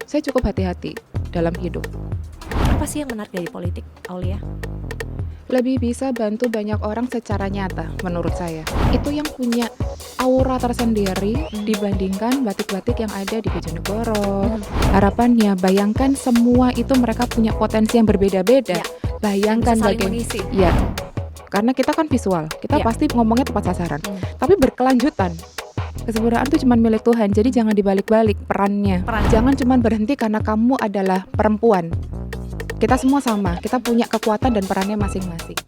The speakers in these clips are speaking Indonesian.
saya cukup hati-hati dalam hidup. Apa sih yang menarik dari politik, Aulia? Lebih bisa bantu banyak orang secara nyata menurut saya. Itu yang punya aura tersendiri dibandingkan batik-batik yang ada di Bojonegoro. Harapannya bayangkan semua itu mereka punya potensi yang berbeda-beda. Ya. Bayangkan Bisa saling bagaimana. mengisi. Ya. Karena kita kan visual, kita Ya. pasti ngomongnya tepat sasaran. Tapi berkelanjutan. Kesempurnaan itu cuma milik Tuhan, jadi jangan dibalik-balik perannya. Jangan cuma berhenti karena kamu adalah perempuan. Kita semua sama, kita punya kekuatan dan perannya masing-masing.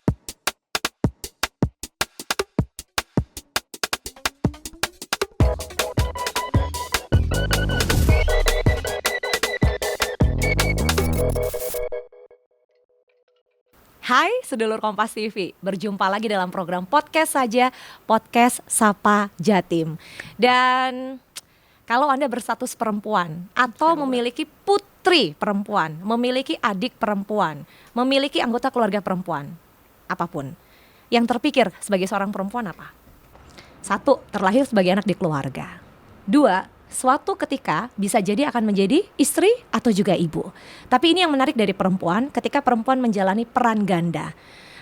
Hai sedulur Kompas TV, berjumpa lagi dalam program podcast saja, podcast Sapa Jatim. Dan kalau Anda berstatus perempuan atau memiliki putri perempuan, memiliki adik perempuan, memiliki anggota keluarga perempuan, apapun, yang terpikir sebagai seorang perempuan apa? 1, terlahir sebagai anak di keluarga. 2, suatu ketika bisa jadi akan menjadi istri atau juga ibu. Tapi ini yang menarik dari perempuan, ketika perempuan menjalani peran ganda.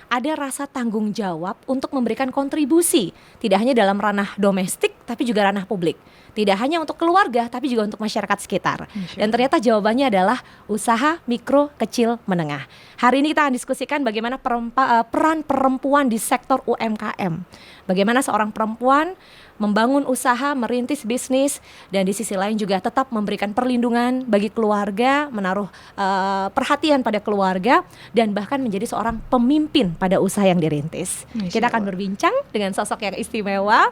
Ada rasa tanggung jawab untuk memberikan kontribusi, tidak hanya dalam ranah domestik tapi juga ranah publik. Tidak hanya untuk keluarga tapi juga untuk masyarakat sekitar. Dan ternyata jawabannya adalah usaha mikro, kecil, menengah. Hari ini kita akan diskusikan bagaimana peran perempuan di sektor UMKM. Bagaimana seorang perempuan membangun usaha, merintis bisnis, dan di sisi lain juga tetap memberikan perlindungan bagi keluarga, menaruh perhatian pada keluarga, dan bahkan menjadi seorang pemimpin pada usaha yang dirintis. Kita akan berbincang dengan sosok yang istimewa,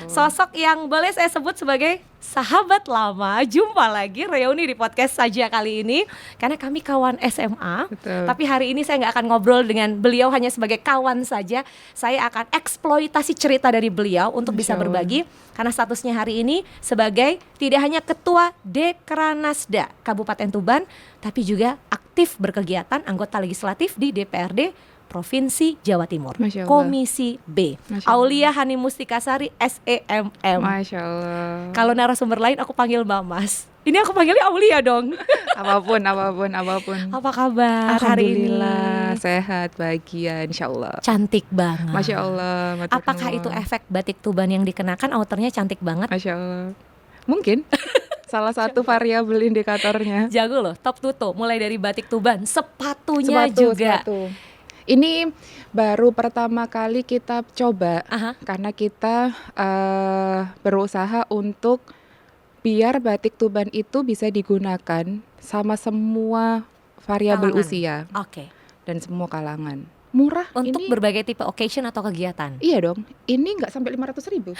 sosok yang boleh saya sebut sebagai sahabat lama. Jumpa lagi reuni di podcast saja kali ini, karena kami kawan SMA. Betul. Tapi hari ini saya nggak akan ngobrol dengan beliau hanya sebagai kawan saja. Saya akan eksploitasi cerita dari beliau untuk bisa berbagi, karena statusnya hari ini sebagai tidak hanya Ketua Dekranasda Kabupaten Tuban, tapi juga aktif berkegiatan anggota legislatif di DPRD Provinsi Jawa Timur, Komisi B. Aulia Hani Mustikasari SEMM. Masya Allah. Kalau narasumber lain aku panggil Mbak Mas. Ini aku panggilnya Aulia dong. apapun. Apa kabar hari ini? Alhamdulillah, sehat, bahagia, insya Allah. Cantik banget. Masya Allah. Apakah itu efek batik Tuban yang dikenakan? Outernya cantik banget. Masya Allah. Mungkin salah satu variabel indikatornya. Jago loh, top tuto. Mulai dari batik Tuban, sepatunya juga. Sepatu. Ini baru pertama kali kita coba. Karena kita berusaha untuk biar batik Tuban itu bisa digunakan sama semua variabel usia. Oke. Dan semua kalangan. Murah. Untuk ini, berbagai tipe occasion atau kegiatan. Iya dong. Ini nggak sampai 500.000.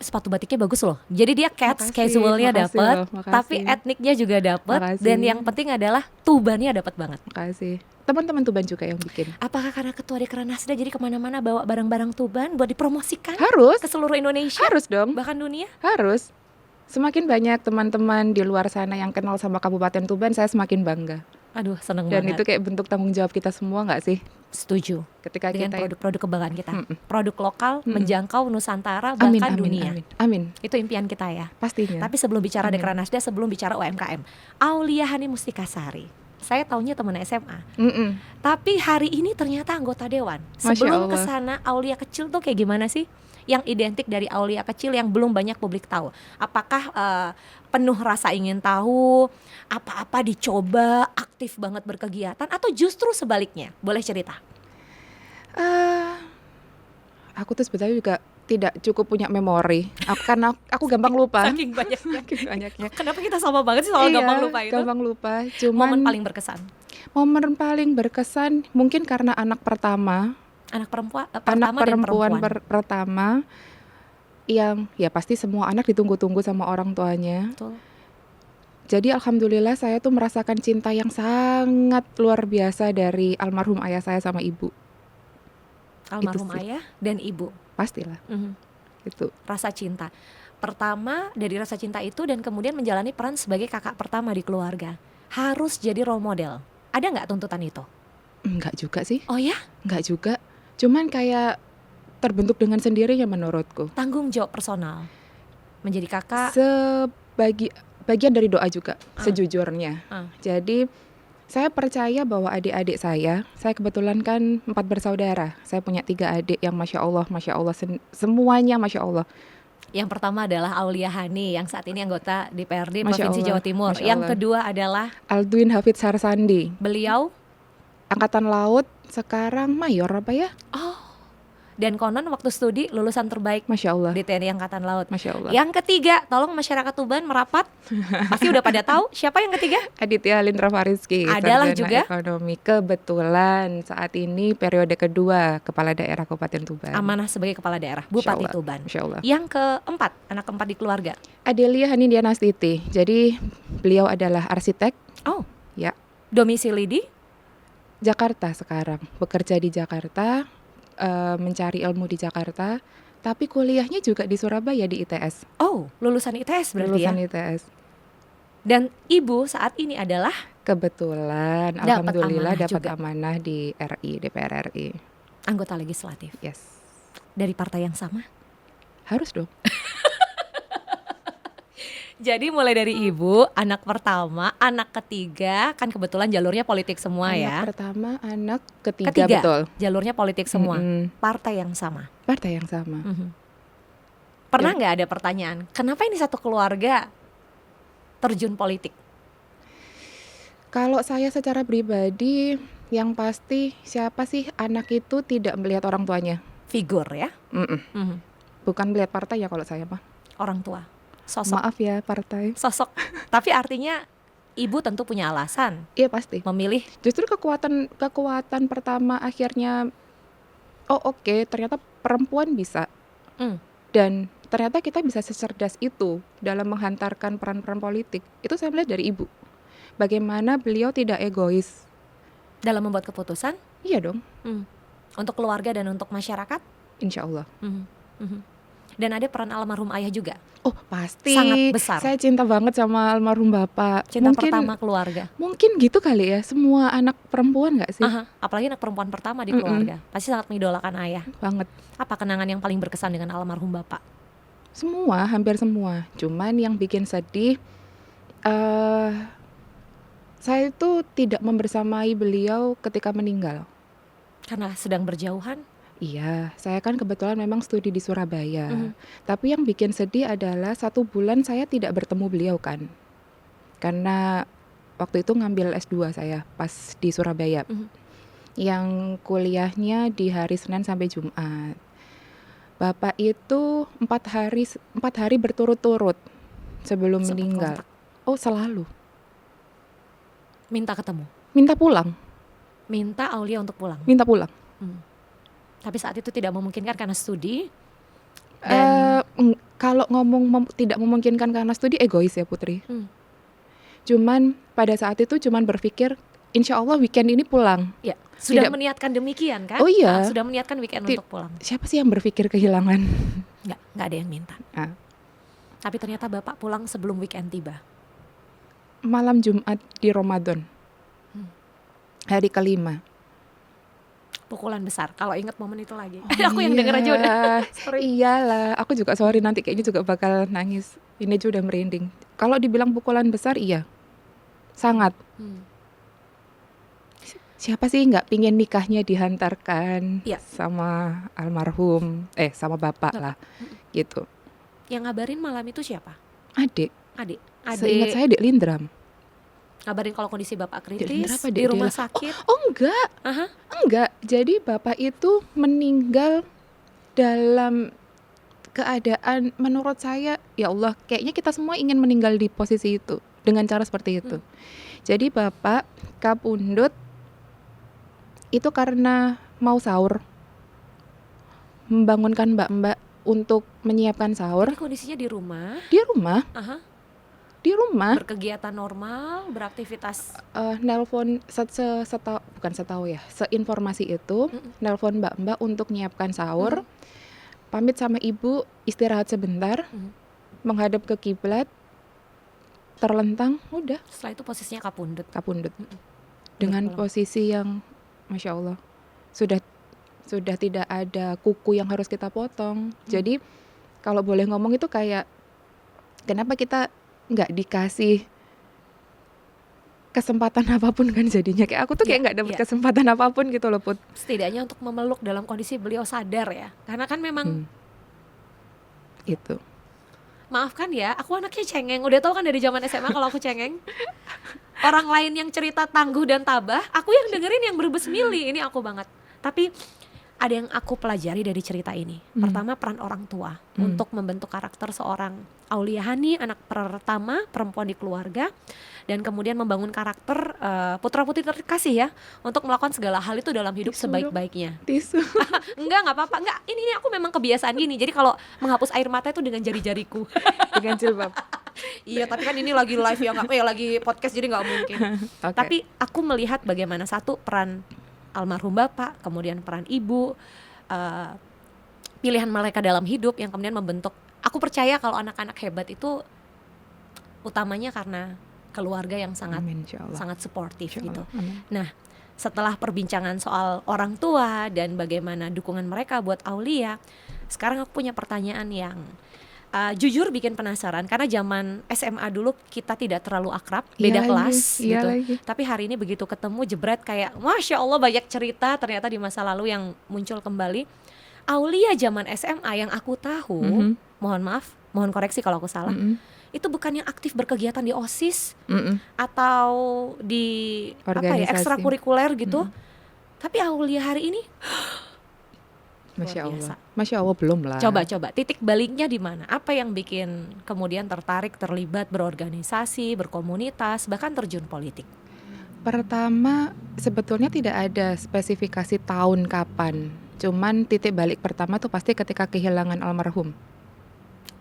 Sepatu batiknya bagus loh. Jadi dia casualnya dapat, tapi etniknya juga dapat, dan yang penting adalah Tubannya dapat banget. Makasih. Teman-teman Tuban juga yang bikin. Apakah karena Ketua Dekranasda jadi kemana-mana bawa barang-barang Tuban buat dipromosikan? Harus. Ke seluruh Indonesia? Harus dong. Bahkan dunia? Harus. Semakin banyak teman-teman di luar sana yang kenal sama Kabupaten Tuban, saya semakin bangga. Aduh, seneng Dan banget. itu kayak bentuk tanggung jawab kita semua nggak sih? Setuju. Ketika dengan kita produk-produk kebanggaan kita. Produk lokal menjangkau Nusantara bahkan dunia. Amin. Itu impian kita ya. Pastinya. Tapi sebelum bicara Dekranasda, sebelum bicara UMKM, Aulia Hani Mustikasari, saya taunya teman SMA. Tapi hari ini ternyata anggota dewan. Sebelum kesana, Aulia kecil tuh kayak gimana sih? Yang identik dari Aulia kecil yang belum banyak publik tahu. Apakah penuh rasa ingin tahu, apa-apa dicoba, aktif banget berkegiatan, atau justru sebaliknya? Boleh cerita? Aku tuh sebetulnya juga tidak cukup punya memori. Karena aku gampang lupa. Saking banyaknya. Kenapa kita sama banget sih soal gampang lupa itu? Gampang lupa. Cuman momen paling berkesan. Momen paling berkesan mungkin karena anak pertama. Anak perempuan pertama yang ya pasti semua anak ditunggu-tunggu sama orang tuanya. Betul. Jadi alhamdulillah saya tuh merasakan cinta yang sangat luar biasa dari almarhum ayah saya sama ibu. Almarhum ayah dan ibu. Pastilah. Itu rasa cinta pertama, dari rasa cinta itu dan kemudian menjalani peran sebagai kakak pertama di keluarga. Harus jadi role model. Ada nggak tuntutan itu? Enggak juga sih. Oh ya? Enggak juga. Cuman kayak terbentuk dengan sendirinya menurutku. Tanggung jawab personal menjadi kakak. bagian dari doa juga Ah. sejujurnya. Jadi saya percaya bahwa adik-adik saya kebetulan kan 4 bersaudara. Saya punya 3 adik yang Masya Allah, semuanya Masya Allah. Yang pertama adalah Aulia Hani yang saat ini anggota DPRD Masya Provinsi Allah, Jawa Timur. Masya Yang Allah. kedua adalah Aldwin Hafid Sarsandi, beliau. Angkatan Laut, sekarang mayor apa ya? Dan konon waktu studi lulusan terbaik Masya Allah, di TNI Angkatan Laut. Masya Allah. Yang ketiga, tolong masyarakat Tuban merapat. Pasti udah pada tahu siapa yang ketiga? Aditya Lindra Fariski, Adalah sarjana juga ekonomi, kebetulan saat ini periode kedua Kepala Daerah Kabupaten Tuban. amanah sebagai kepala daerah, Masya Bupati Allah, Tuban. Masya Allah. Yang keempat, anak keempat di keluarga. Adelia Hanindianastiti, jadi beliau adalah arsitek, Oh, ya, domisili di Jakarta sekarang, bekerja di Jakarta, mencari ilmu di Jakarta, tapi kuliahnya juga di Surabaya di ITS, lulusan ITS berarti lulusan ya. ITS. Dan ibu saat ini adalah Kebetulan, Dapat alhamdulillah amanah dapat juga. amanah di RI, DPR RI. anggota legislatif Yes, dari partai yang sama. harus dong. Jadi mulai dari ibu, anak pertama, anak ketiga, kan kebetulan jalurnya politik semua Anak ya. pertama, anak ketiga, Ketiga, betul. jalurnya politik semua. Mm-mm. Partai yang sama. Partai yang sama. Pernah nggak ada pertanyaan, kenapa ini satu keluarga terjun politik? Kalau saya secara pribadi, yang pasti siapa sih anak itu tidak melihat orang tuanya? Figur ya, Mm-mm. Bukan melihat partai ya kalau saya mah. orang tua, sosok. Maaf ya partai. Sosok. Tapi artinya ibu tentu punya alasan Iya pasti. memilih. Justru kekuatan pertama akhirnya, oke, ternyata perempuan bisa. Dan ternyata kita bisa secerdas itu dalam menghantarkan peran-peran politik. Itu saya melihat dari ibu. Bagaimana beliau tidak egois. Dalam membuat keputusan Iya dong, untuk keluarga dan untuk masyarakat. insya Allah. Dan ada peran almarhum ayah juga. Oh pasti. Sangat besar. Saya cinta banget sama almarhum bapak. Cinta mungkin, pertama keluarga. Mungkin gitu kali ya, semua anak perempuan nggak sih? Apalagi anak perempuan pertama di keluarga. Pasti sangat mengidolakan ayah. Banget. Apa kenangan yang paling berkesan dengan almarhum bapak? Semua, hampir semua. Cuman yang bikin sedih, saya itu tidak membersamai beliau ketika meninggal. Karena sedang berjauhan. Iya, saya kan kebetulan memang studi di Surabaya. Tapi yang bikin sedih adalah 1 bulan saya tidak bertemu beliau kan. Karena waktu itu ngambil S2 saya pas di Surabaya. Yang kuliahnya di hari Senin sampai Jumat. Bapak itu 4 hari berturut-turut sebelum Sempat meninggal. kontak. Oh, selalu. Minta ketemu. Minta pulang, Minta Aulia untuk pulang. minta pulang. Tapi saat itu tidak memungkinkan karena studi. Kalau ngomong tidak memungkinkan karena studi, egois ya Putri. Cuman pada saat itu cuman berpikir, insya Allah weekend ini pulang. Ya, sudah Tidak- meniatkan demikian kan? Oh iya. Sudah meniatkan weekend untuk pulang. Siapa sih yang berpikir kehilangan? Nggak ada yang minta. Ah. Tapi ternyata bapak pulang sebelum weekend tiba. Malam Jumat di Ramadan, hari kelima. Pukulan besar. Kalau ingat momen itu lagi. Aku yang denger aja udah. Sorry. Iyalah, aku juga sorry nanti kayaknya juga bakal nangis. Ini aja udah merinding. Kalau dibilang pukulan besar, iya, sangat. Siapa sih nggak pingin nikahnya dihantarkan Iya. sama almarhum, sama bapak lah, gitu. Yang ngabarin malam itu siapa? Adik, Adik. seingat saya Dek Lindram. Ngabarin kalau kondisi bapak Dek Lindra kritis apa di Dek rumah Dela? sakit. Oh enggak, Aha. enggak. Jadi bapak itu meninggal dalam keadaan menurut saya, ya Allah, kayaknya kita semua ingin meninggal di posisi itu dengan cara seperti itu. Jadi bapak kapundut itu karena mau sahur, membangunkan mbak-mbak untuk menyiapkan sahur Jadi kondisinya di rumah. di rumah, Aha. di rumah. Berkegiatan normal, beraktivitas. Nelpon bukan setahu ya, seinformasi itu nelpon mbak-mbak untuk menyiapkan sahur, pamit sama ibu istirahat sebentar, menghadap ke kiblat, terlentang, udah Setelah itu posisinya kapundut. kapundut dengan Pulang. posisi yang masya Allah sudah tidak ada kuku yang harus kita potong. Jadi kalau boleh ngomong itu kayak kenapa kita nggak dikasih kesempatan apapun kan jadinya. Kayak aku tuh kayak Iya, nggak dapet iya. kesempatan apapun gitu loh, Put. Setidaknya untuk memeluk dalam kondisi beliau sadar ya. Karena kan memang Itu. maafkan ya, aku anaknya cengeng. Udah tau kan dari zaman SMA kalau aku cengeng. Orang lain yang cerita tangguh dan tabah, aku yang dengerin yang berbes mili. Ini aku banget. Tapi ada yang aku pelajari dari cerita ini. Pertama, peran orang tua untuk membentuk karakter seorang Aulia Hani, anak pertama perempuan di keluarga, dan kemudian membangun karakter putra-putri terkasih ya, untuk melakukan segala hal itu dalam hidup Tisu dong. sebaik-baiknya. Tisu. Nggak apa-apa. Enggak, ini aku memang kebiasaan gini. Jadi kalau menghapus air mata itu dengan jari-jariku. Dengan jilbab. Iya, tapi kan ini lagi live ya, lagi podcast, jadi nggak mungkin. Oke. Tapi aku melihat bagaimana satu peran almarhum bapak, kemudian peran ibu, pilihan mereka dalam hidup yang kemudian membentuk. Aku percaya kalau anak-anak hebat itu utamanya karena keluarga yang sangat Amin, insya Allah. sangat suportif Insya gitu. Allah. Amin. Nah, setelah perbincangan soal orang tua dan bagaimana dukungan mereka buat Aulia, sekarang aku punya pertanyaan yang jujur bikin penasaran, karena zaman SMA dulu kita tidak terlalu akrab, beda Iya lagi, kelas iya gitu. lagi. Tapi hari ini begitu ketemu jebret kayak Masya Allah banyak cerita ternyata di masa lalu yang muncul kembali. Aulia zaman SMA yang aku tahu, mohon maaf, mohon koreksi kalau aku salah, itu bukan yang aktif berkegiatan di OSIS atau di Organisasi. ekstrakurikuler gitu. Tapi Aulia hari ini Masya luar biasa. Allah. Masya Allah belum lah. Coba titik baliknya di mana? Apa yang bikin kemudian tertarik, terlibat, berorganisasi, berkomunitas, bahkan terjun politik? Pertama, sebetulnya tidak ada spesifikasi tahun kapan. Cuman titik balik pertama tuh pasti ketika kehilangan almarhum.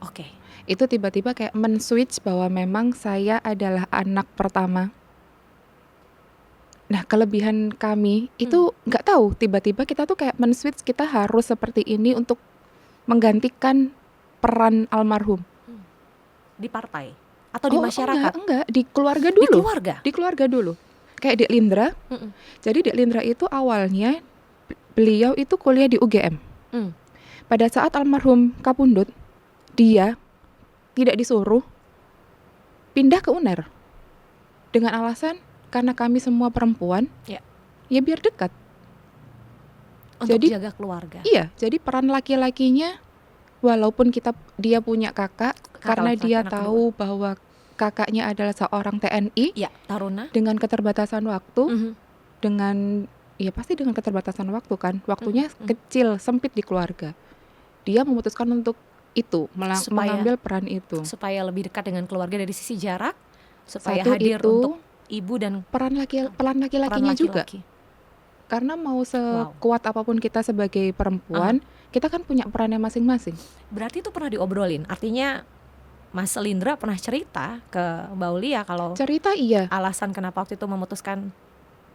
Oke. Itu tiba-tiba kayak men-switch bahwa memang saya adalah anak pertama. Nah, kelebihan kami itu nggak tahu, tiba-tiba kita tuh kayak men-switch, kita harus seperti ini untuk menggantikan peran almarhum. Di partai atau di masyarakat? Enggak, di keluarga Di dulu. keluarga. Di keluarga dulu. Kayak Dek Lindra. Jadi Dek Lindra itu awalnya beliau itu kuliah di UGM. Pada saat almarhum kapundhut, dia tidak disuruh pindah ke UNER dengan alasan karena kami semua perempuan, ya biar dekat. Untuk Jadi, jaga keluarga. Iya, jadi peran laki-lakinya walaupun dia punya kakak karena laki-laki, dia anak tahu bahwa kakaknya adalah seorang TNI, ya, taruna, dengan keterbatasan waktu, pasti dengan keterbatasan waktu kan, waktunya kecil, sempit di keluarga. Dia memutuskan untuk itu, mengambil peran itu. Supaya lebih dekat dengan keluarga dari sisi jarak, supaya Satu hadir itu, untuk ibu dan peran laki-lakinya juga. Karena mau sekuat apapun kita sebagai perempuan, kita kan punya perannya masing-masing. Berarti itu pernah diobrolin. Artinya Mas Lindra pernah cerita ke Mbak Aulia kalau cerita iya. alasan kenapa waktu itu memutuskan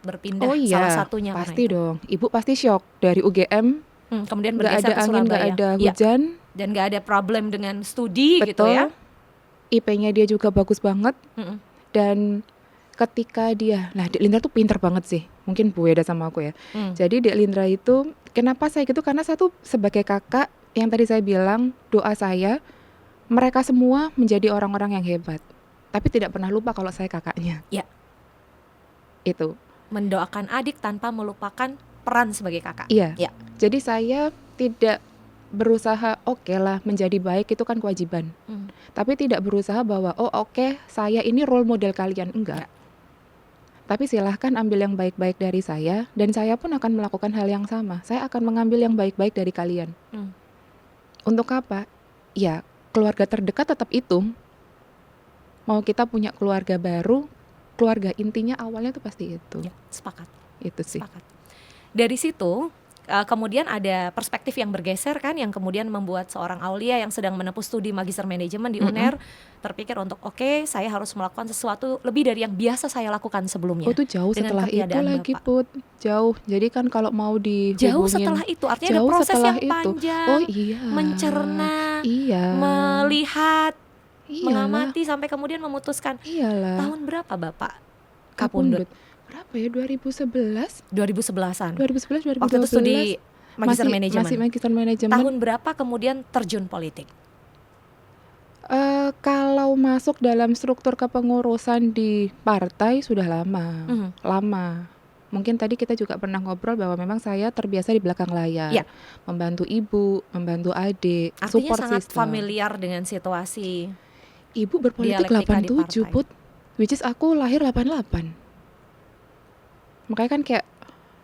berpindah, Oh iya, salah satunya pasti dong. Ibu pasti shock dari UGM. Kemudian nggak bergeser ada ke angin, Surabaya. nggak ada hujan, dan nggak ada problem dengan studi. betul, gitu ya. IP-nya dia juga bagus banget. Dan ketika Dek Lindra tuh pinter banget sih, mungkin beda sama aku ya. Jadi Dek Lindra itu, kenapa saya gitu, karena saya tuh sebagai kakak, yang tadi saya bilang, doa saya, mereka semua menjadi orang-orang yang hebat, tapi tidak pernah lupa kalau saya kakaknya. Ya. Itu. Mendoakan adik tanpa melupakan peran sebagai kakak. Iya. Ya. Jadi saya tidak berusaha oke lah menjadi baik, itu kan kewajiban. Tapi tidak berusaha bahwa saya ini role model kalian, enggak. Tapi silahkan ambil yang baik-baik dari saya, dan saya pun akan melakukan hal yang sama. Saya akan mengambil yang baik-baik dari kalian. Untuk apa? Ya, keluarga terdekat tetap itu. Mau kita punya keluarga baru, keluarga intinya awalnya tuh pasti itu. Ya, sepakat. Itu sih. Sepakat. Dari situ kemudian ada perspektif yang bergeser kan, yang kemudian membuat seorang Aulia yang sedang menempuh studi magister manajemen di UNER terpikir untuk saya harus melakukan sesuatu lebih dari yang biasa saya lakukan sebelumnya. Oh, itu jauh setelah itu lagi, Bapak. Put. Jauh. Jadi kan kalau mau dihubungin, Jauh setelah itu, artinya ada proses yang panjang. Oh iya. Mencerna, melihat, mengamati sampai kemudian memutuskan. Iyalah. Tahun berapa Bapak kapundhut? Berapa ya? 2011? 2011-an. 2011, 2012. Waktu itu studi magister manajemen. Masih magister manajemen. Tahun berapa kemudian terjun politik? Kalau masuk dalam struktur kepengurusan di partai sudah lama, Mhm. lama. Mungkin tadi kita juga pernah ngobrol bahwa memang saya terbiasa di belakang layar, Ya, membantu ibu, membantu adik, artinya support sangat system. familiar dengan situasi Ibu berpolitik dialektika di 87, partai. Put. Which is aku lahir 88. Makanya kan kayak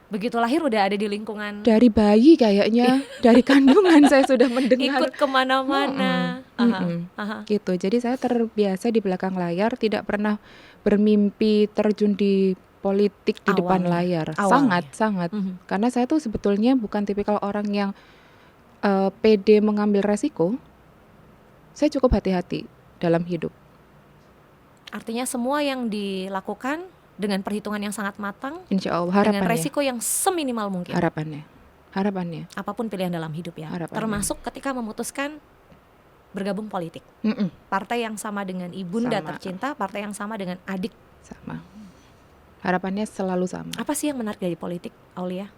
Begitu lahir udah ada di lingkungan, dari bayi kayaknya, dari kandungan saya sudah mendengar. ikut kemana-mana. Mm-mm, Aha, mm-mm. aha. Gitu. Jadi saya terbiasa di belakang layar, tidak pernah bermimpi terjun di politik di depan Awalnya. layar. Awalnya. Sangat. Mhm. Karena saya tuh sebetulnya bukan tipikal orang yang pede mengambil resiko. Saya cukup hati-hati dalam hidup. Artinya semua yang dilakukan dengan perhitungan yang sangat matang, Insya Allah, dengan harapannya. resiko yang seminimal mungkin. Harapannya. Apapun pilihan dalam hidup ya. Harapannya. Termasuk ketika memutuskan bergabung politik. Mm-mm, Partai yang sama dengan ibunda Sama. tercinta, partai yang sama dengan adik. sama. Harapannya selalu sama. Apa sih yang menarik dari politik, Aulia?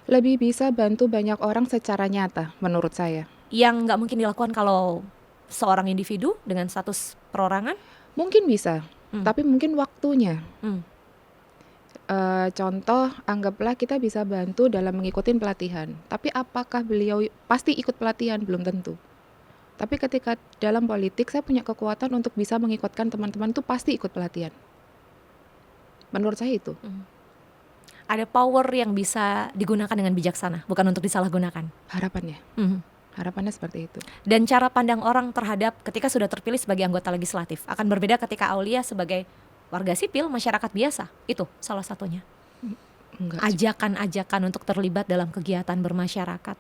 Lebih bisa bantu banyak orang secara nyata menurut saya. Yang nggak mungkin dilakukan kalau seorang individu dengan status perorangan? Mungkin bisa, tapi mungkin waktunya. Hmm. Contoh, anggaplah kita bisa bantu dalam mengikuti pelatihan. Tapi apakah beliau pasti ikut pelatihan? Belum tentu. Tapi ketika dalam politik, saya punya kekuatan untuk bisa mengikutkan teman-teman itu pasti ikut pelatihan. Menurut saya itu. Ada power yang bisa digunakan dengan bijaksana, bukan untuk disalahgunakan. Harapannya. Mhm. Harapannya seperti itu. Dan cara pandang orang terhadap ketika sudah terpilih sebagai anggota legislatif akan berbeda ketika Aulia sebagai warga sipil, masyarakat biasa. Itu salah satunya. Enggak. Ajakan-ajakan untuk terlibat dalam kegiatan bermasyarakat.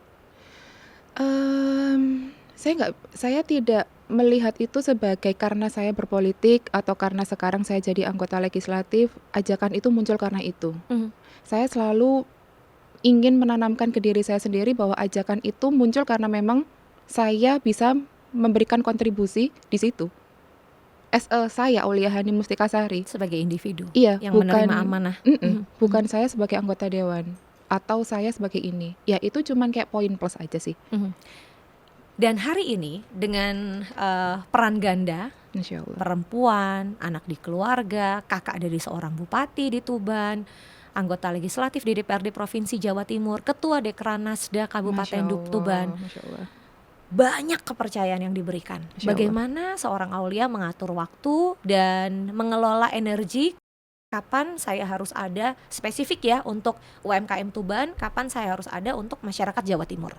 Saya tidak melihat itu sebagai karena saya berpolitik atau karena sekarang saya jadi anggota legislatif, ajakan itu muncul karena itu. Saya selalu ingin menanamkan ke diri saya sendiri bahwa ajakan itu muncul karena memang saya bisa memberikan kontribusi di situ. Saya Aulia Hani Mustikasari Sebagai individu Iya, yang menerima amanah. bukan saya sebagai anggota dewan atau saya sebagai ini. Ya itu cuman kayak poin plus aja sih. Dan hari ini dengan peran ganda, Insya Allah. perempuan, anak di keluarga, kakak dari seorang bupati di Tuban, anggota legislatif di DPRD Provinsi Jawa Timur, ketua Dekranasda Kabupaten Tuban. Masya Allah. Banyak kepercayaan yang diberikan. Masya Allah. Bagaimana seorang Aulia mengatur waktu dan mengelola energi. Kapan saya harus ada spesifik ya untuk UMKM Tuban, kapan saya harus ada untuk masyarakat Jawa Timur.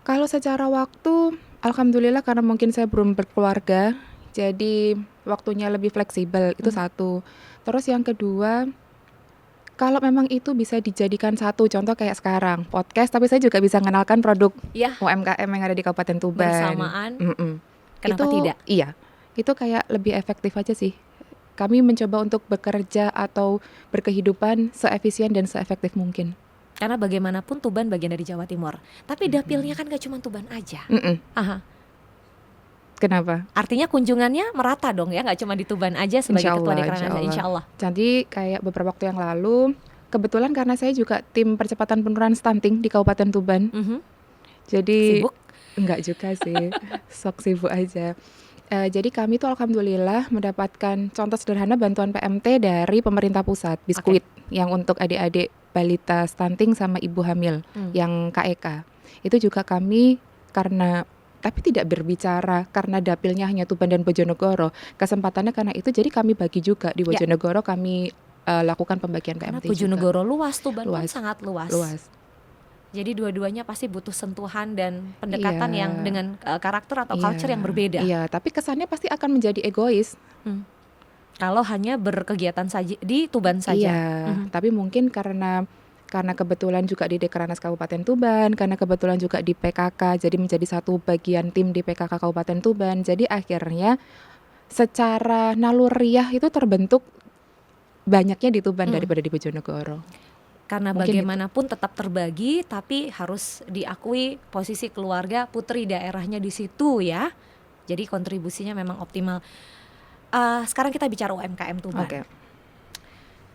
Kalau secara waktu, alhamdulillah karena mungkin saya belum berkeluarga, jadi waktunya lebih fleksibel, itu satu. Terus yang kedua, kalau memang itu bisa dijadikan satu, contoh kayak sekarang, podcast, tapi saya juga bisa mengenalkan produk Ya, UMKM yang ada di Kabupaten Tuban. bersamaan. Kenapa Itu, tidak? Iya, itu kayak lebih efektif aja sih. Kami mencoba untuk bekerja atau berkehidupan seefisien dan seefektif mungkin. Karena bagaimanapun Tuban bagian dari Jawa Timur. Tapi dapilnya kan gak cuma Tuban aja. Aha. Kenapa? Artinya kunjungannya merata dong ya, gak cuma di Tuban aja sebagai ketua Dekranasda, insya Allah. Jadi kayak beberapa waktu yang lalu, kebetulan karena saya juga tim percepatan penurunan stunting di Kabupaten Tuban. Jadi Sibuk? Enggak juga sih, sok sibuk aja. Jadi kami tuh alhamdulillah mendapatkan contoh sederhana bantuan PMT dari pemerintah pusat, biskuit yang untuk adik-adik balita stunting sama ibu hamil yang KEK. Itu juga kami tapi tidak berbicara karena dapilnya hanya Tuban dan Bojonegoro. Kesempatannya karena itu jadi kami bagi juga di Bojonegoro kami lakukan pembagian Karena PMT Bojonegoro luas, Tuban pun Luas. sangat luas. luas. Jadi dua-duanya pasti butuh sentuhan dan pendekatan Iya. yang dengan karakter atau Iya, culture yang berbeda. Iya, tapi kesannya pasti akan menjadi egois. Kalau hanya berkegiatan saja di Tuban saja. Iya, tapi mungkin karena kebetulan juga di Dekranas Kabupaten Tuban, karena kebetulan juga di PKK, jadi menjadi satu bagian tim di PKK Kabupaten Tuban. Jadi akhirnya secara naluriah itu terbentuk banyaknya di Tuban daripada di Bojonegoro. Karena Mungkin bagaimanapun tetap terbagi, tapi harus diakui posisi keluarga putri daerahnya di situ ya. Jadi kontribusinya memang optimal. Sekarang kita bicara UMKM Tuban. Oke.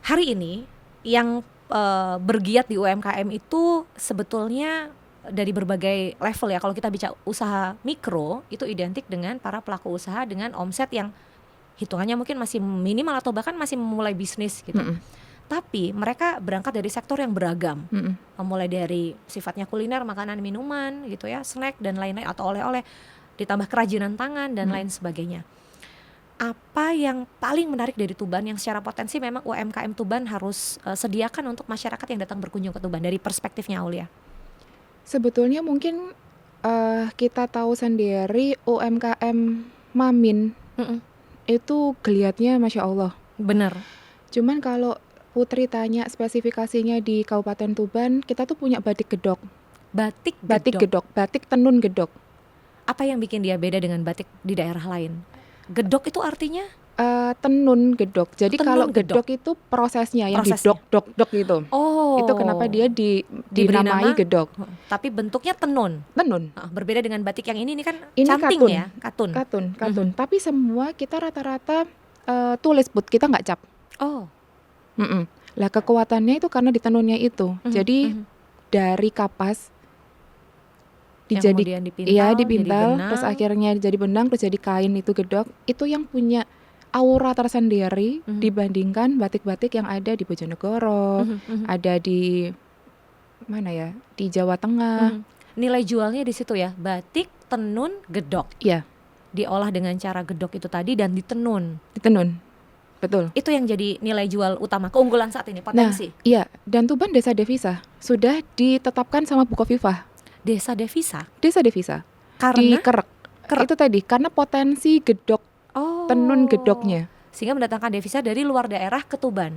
Hari ini yang bergiat di UMKM itu sebetulnya dari berbagai level ya. Kalau kita bicara usaha mikro, itu identik dengan para pelaku usaha dengan omset yang hitungannya mungkin masih minimal atau bahkan masih memulai bisnis gitu. Tapi mereka berangkat dari sektor yang beragam, mulai dari sifatnya kuliner, makanan, minuman gitu ya, snack dan lain-lain atau oleh-oleh, ditambah kerajinan tangan dan lain sebagainya. Apa yang paling menarik dari Tuban yang secara potensi memang UMKM Tuban harus sediakan untuk masyarakat yang datang berkunjung ke Tuban dari perspektifnya Aulia? Sebetulnya mungkin kita tahu sendiri UMKM Mamin itu geliatnya Masya Allah. Bener. Cuman kalau Putri tanya spesifikasinya di Kabupaten Tuban, kita tuh punya batik gedok. Batik gedok, batik tenun gedok. Apa yang bikin dia beda dengan batik di daerah lain? Gedok itu artinya? Tenun gedok. Jadi Tenun kalau gedok. gedok itu prosesnya yang Prosesnya. didok gitu. Oh. Itu kenapa dia Diberi dinamai nama? gedok. Tapi bentuknya tenun. Tenun. Berbeda dengan batik yang ini kan Ini canting katun. ya, katun. Katun. Tapi semua kita rata-rata tulis Put, kita nggak cap. Oh. Lah kekuatannya itu karena di tenunnya itu. Jadi dari kapas Yang kemudian dipintal, iya jadi dipintal, benang. terus akhirnya jadi benang, terus jadi kain itu gedok. Itu yang punya aura tersendiri dibandingkan batik-batik yang ada di Bojonegoro, ada di mana ya, di Jawa Tengah. Nilai jualnya di situ ya, batik, tenun, gedok. Iya, Diolah dengan cara gedok itu tadi dan ditenun. ditenun. Betul. Itu yang jadi nilai jual utama, keunggulan saat ini, potensi. Iya, dan Tuban desa devisa sudah ditetapkan sama Bukofifah. Desa devisa. Desa devisa. Di Karena Kerek. Itu tadi karena potensi gedok, tenun gedoknya. Sehingga mendatangkan devisa dari luar daerah ke Tuban.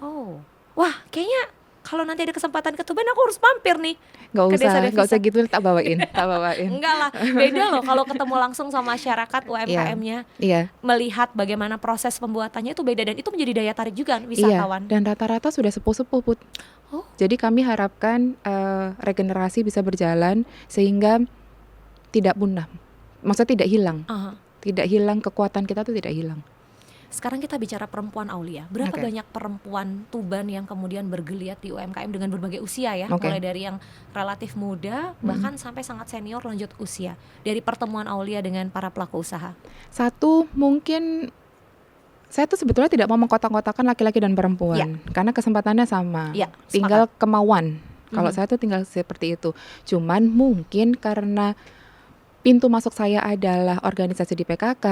Oh. Wah, kayaknya kalau nanti ada kesempatan ke Tuban aku harus mampir nih. Ke desa devisa. Nggak usah gitu, tak bawain. Enggak lah, beda loh kalau ketemu langsung sama masyarakat UMKM-nya. Iya. Melihat bagaimana proses pembuatannya itu beda dan itu menjadi daya tarik juga Iya, wisatawan. dan rata-rata sudah sepuh-sepuh, Put. Oh. Jadi kami harapkan regenerasi bisa berjalan sehingga tidak punah. Maksudnya tidak hilang. Tidak hilang, kekuatan kita tuh tidak hilang. Sekarang kita bicara perempuan Aulia. Berapa Oke. banyak perempuan Tuban yang kemudian bergeliat di UMKM dengan berbagai usia ya, Oke. mulai dari yang relatif muda bahkan sampai sangat senior lanjut usia. Dari pertemuan Aulia dengan para pelaku usaha. Satu, mungkin saya tuh sebetulnya tidak mau mengkotak-kotakan laki-laki dan perempuan karena kesempatannya sama. Ya, Tinggal kemauan. Kalau saya tuh tinggal seperti itu. Cuman mungkin karena pintu masuk saya adalah organisasi di PKK.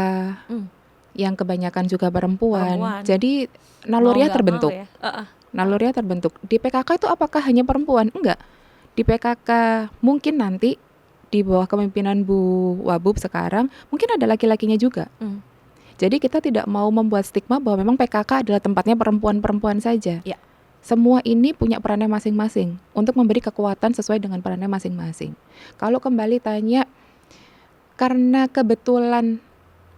Yang kebanyakan juga perempuan. Jadi naluriah terbentuk. Ya. Naluriah terbentuk. Di PKK itu apakah hanya perempuan? Enggak. Di PKK mungkin nanti di bawah kepemimpinan Bu Wabub sekarang mungkin ada laki-lakinya juga. Jadi kita tidak mau membuat stigma bahwa memang PKK adalah tempatnya perempuan-perempuan saja. Ya. Semua ini punya perannya masing-masing untuk memberi kekuatan sesuai dengan perannya masing-masing. Kalau kembali tanya karena kebetulan,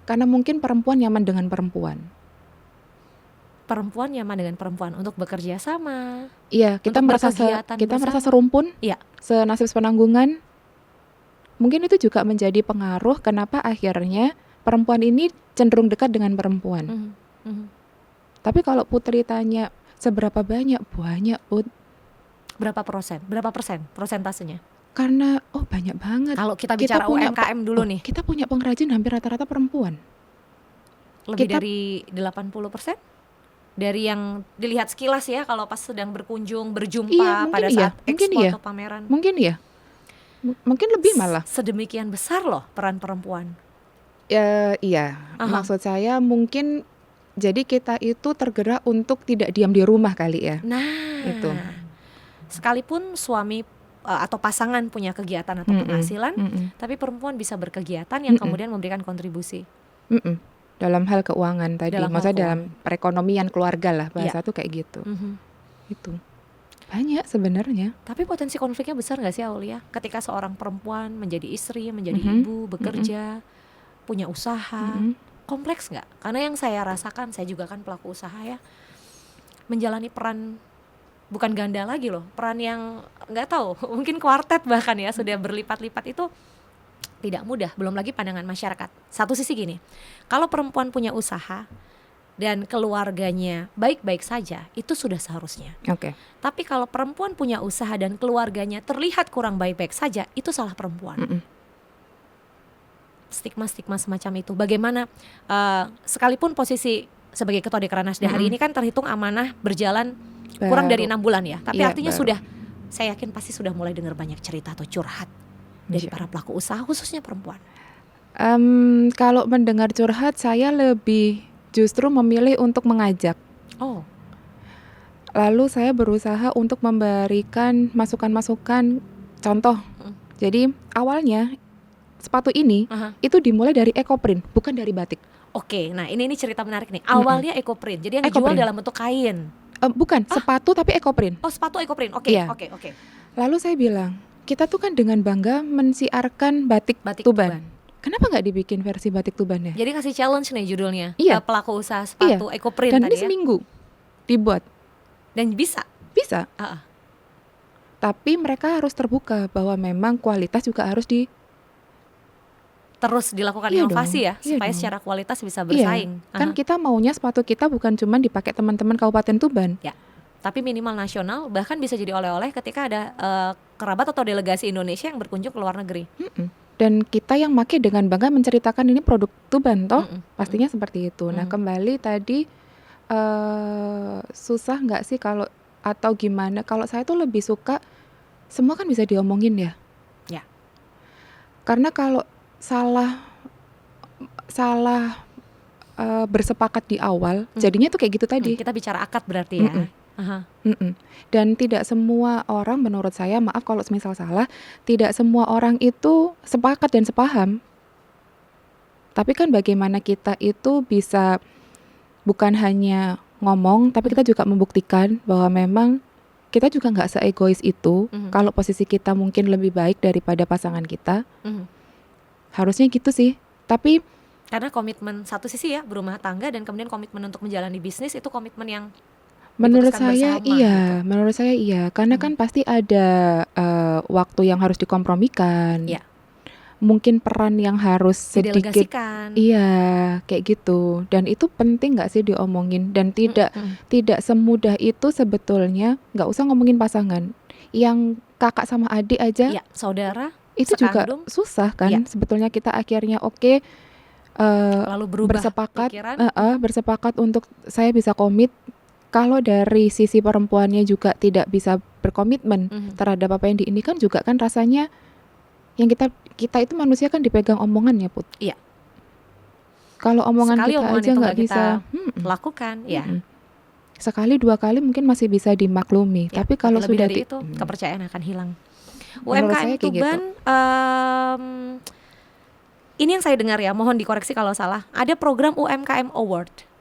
karena mungkin perempuan nyaman dengan perempuan. Perempuan nyaman dengan perempuan untuk bekerja sama. Iya, kita Untuk merasa berkegiatan kita merasa bersama. serumpun, Iya. senasib sepenanggungan. Mungkin itu juga menjadi pengaruh kenapa akhirnya perempuan ini cenderung dekat dengan perempuan. Tapi kalau Putri tanya seberapa banyak, banyak, Put. Berapa persen prosentasenya? Karena banyak banget. Kalau kita bicara UMKM dulu nih, Kita punya pengrajin hampir rata-rata perempuan. lebih kita- dari 80%? Dari yang dilihat sekilas ya, kalau pas sedang berkunjung, berjumpa Iya, mungkin pada iya, saat mungkin expo iya. atau pameran. Mungkin ya. Mungkin lebih malah. Sedemikian besar loh peran perempuan. Iya, maksud saya mungkin jadi kita itu tergerak untuk tidak diam di rumah kali ya. Nah, Itu. sekalipun suami atau pasangan punya kegiatan atau penghasilan, tapi perempuan bisa berkegiatan yang kemudian memberikan kontribusi. Dalam hal keuangan tadi, Dalam hal maksudnya dalam keuangan. perekonomian keluarga lah, bahasa tuh kayak gitu. Itu banyak sebenarnya. Tapi potensi konfliknya besar nggak sih Aulia? Ketika seorang perempuan menjadi istri, menjadi ibu, bekerja, punya usaha, kompleks nggak? Karena yang saya rasakan, saya juga kan pelaku usaha ya, menjalani peran bukan ganda lagi loh, peran yang nggak tahu, mungkin kuartet bahkan ya, sudah berlipat-lipat itu tidak mudah. Belum lagi pandangan masyarakat. Satu sisi gini, kalau perempuan punya usaha, dan keluarganya baik-baik saja, itu sudah seharusnya. Oke. Tapi kalau perempuan punya usaha dan keluarganya terlihat kurang baik-baik saja, itu salah perempuan. Mm-mm. Stigma-stigma semacam itu. Bagaimana sekalipun posisi sebagai ketua Dekranasda hari ini kan terhitung amanah berjalan kurang dari 6 bulan ya. Tapi Iya, artinya baru. sudah, saya yakin pasti sudah mulai dengar banyak cerita atau curhat dari Iya. para pelaku usaha khususnya perempuan. Kalau mendengar curhat, saya lebih justru memilih untuk mengajak. Oh, Lalu saya berusaha untuk memberikan masukan-masukan contoh. Jadi awalnya sepatu ini aha. itu dimulai dari ekoprint, bukan dari batik. Oke, nah ini cerita menarik nih. Awalnya ekoprint, jadi yang dijual Ekoprint. dalam bentuk kain. Bukan sepatu tapi ekoprint. Oh, sepatu ekoprint. Oke, Iya. oke. Lalu saya bilang, kita tuh kan dengan bangga mensiarkan batik, Batik Tuban. Tuban. Kenapa nggak dibikin versi batik Tubannya? Jadi kasih challenge nih judulnya Iya. ke pelaku usaha sepatu ekoprint Dan tadi ini ya. seminggu dibuat, Dan bisa. bisa. Ah, ah. Tapi mereka harus terbuka bahwa memang kualitas juga harus Terus dilakukan Iya inovasi dong, ya, iya supaya dong. secara kualitas bisa Iya, bersaing. kan Aha. kita maunya sepatu kita bukan cuma dipakai teman-teman Kabupaten Tuban. Tapi minimal nasional, bahkan bisa jadi oleh-oleh ketika ada kerabat atau delegasi Indonesia yang berkunjung ke luar negeri. Dan kita yang make dengan bangga menceritakan ini produk Tuban toh, Mm-mm. pastinya seperti itu. Nah, kembali tadi susah nggak sih kalau atau gimana? Kalau saya tuh lebih suka semua kan bisa diomongin ya. Ya. Karena kalau salah bersepakat di awal, jadinya tuh kayak gitu tadi. Kita bicara akad berarti ya. Mm-mm. Aha. Dan tidak semua orang, menurut saya, maaf kalau misal salah, tidak semua orang itu sepakat dan sepaham. Tapi kan bagaimana kita itu bisa bukan hanya ngomong, tapi kita juga membuktikan bahwa memang kita juga nggak seegois itu. Kalau posisi kita mungkin lebih baik daripada pasangan kita, harusnya gitu sih. Tapi Karena komitmen satu sisi ya berumah tangga, dan kemudian komitmen untuk menjalani bisnis itu komitmen yang menurut diputuskan saya bersama, iya, gitu. menurut saya iya, karena kan pasti ada waktu yang harus dikompromikan. Iya. Mungkin peran yang harus sedikit, didelegasikan. iya, kayak gitu. Dan itu penting nggak sih diomongin? Dan tidak semudah itu sebetulnya. Nggak usah ngomongin pasangan, yang kakak sama adik aja, Iya, saudara itu juga sekandung, susah kan? Iya. Sebetulnya kita akhirnya oke, lalu berubah bersepakat, pikiran. bersepakat untuk saya bisa komit. Kalau dari sisi perempuannya juga tidak bisa berkomitmen terhadap apa yang diinginkan, juga kan rasanya yang kita itu manusia kan dipegang omongan ya, Put. Iya. Kalau omongan Sekali kita omongan aja itu nggak nggak kita bisa, lakukan, ya. sekali dua kali mungkin masih bisa dimaklumi. Ya, Tapi kalau lebih sudah dari itu kepercayaan akan hilang. Menurut UMKM saya kayak Tuban, ini yang saya dengar ya, mohon dikoreksi kalau salah. Ada program UMKM Award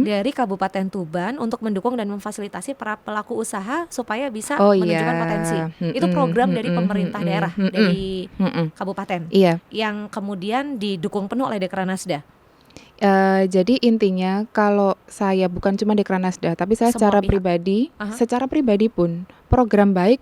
dari Kabupaten Tuban untuk mendukung dan memfasilitasi para pelaku usaha supaya bisa menunjukkan potensi. Itu program dari pemerintah daerah, dari kabupaten, yang kemudian didukung penuh oleh Dekranasda. Jadi intinya kalau saya bukan cuma Dekranasda, tapi saya Semua secara pihak. secara pribadi pun program baik,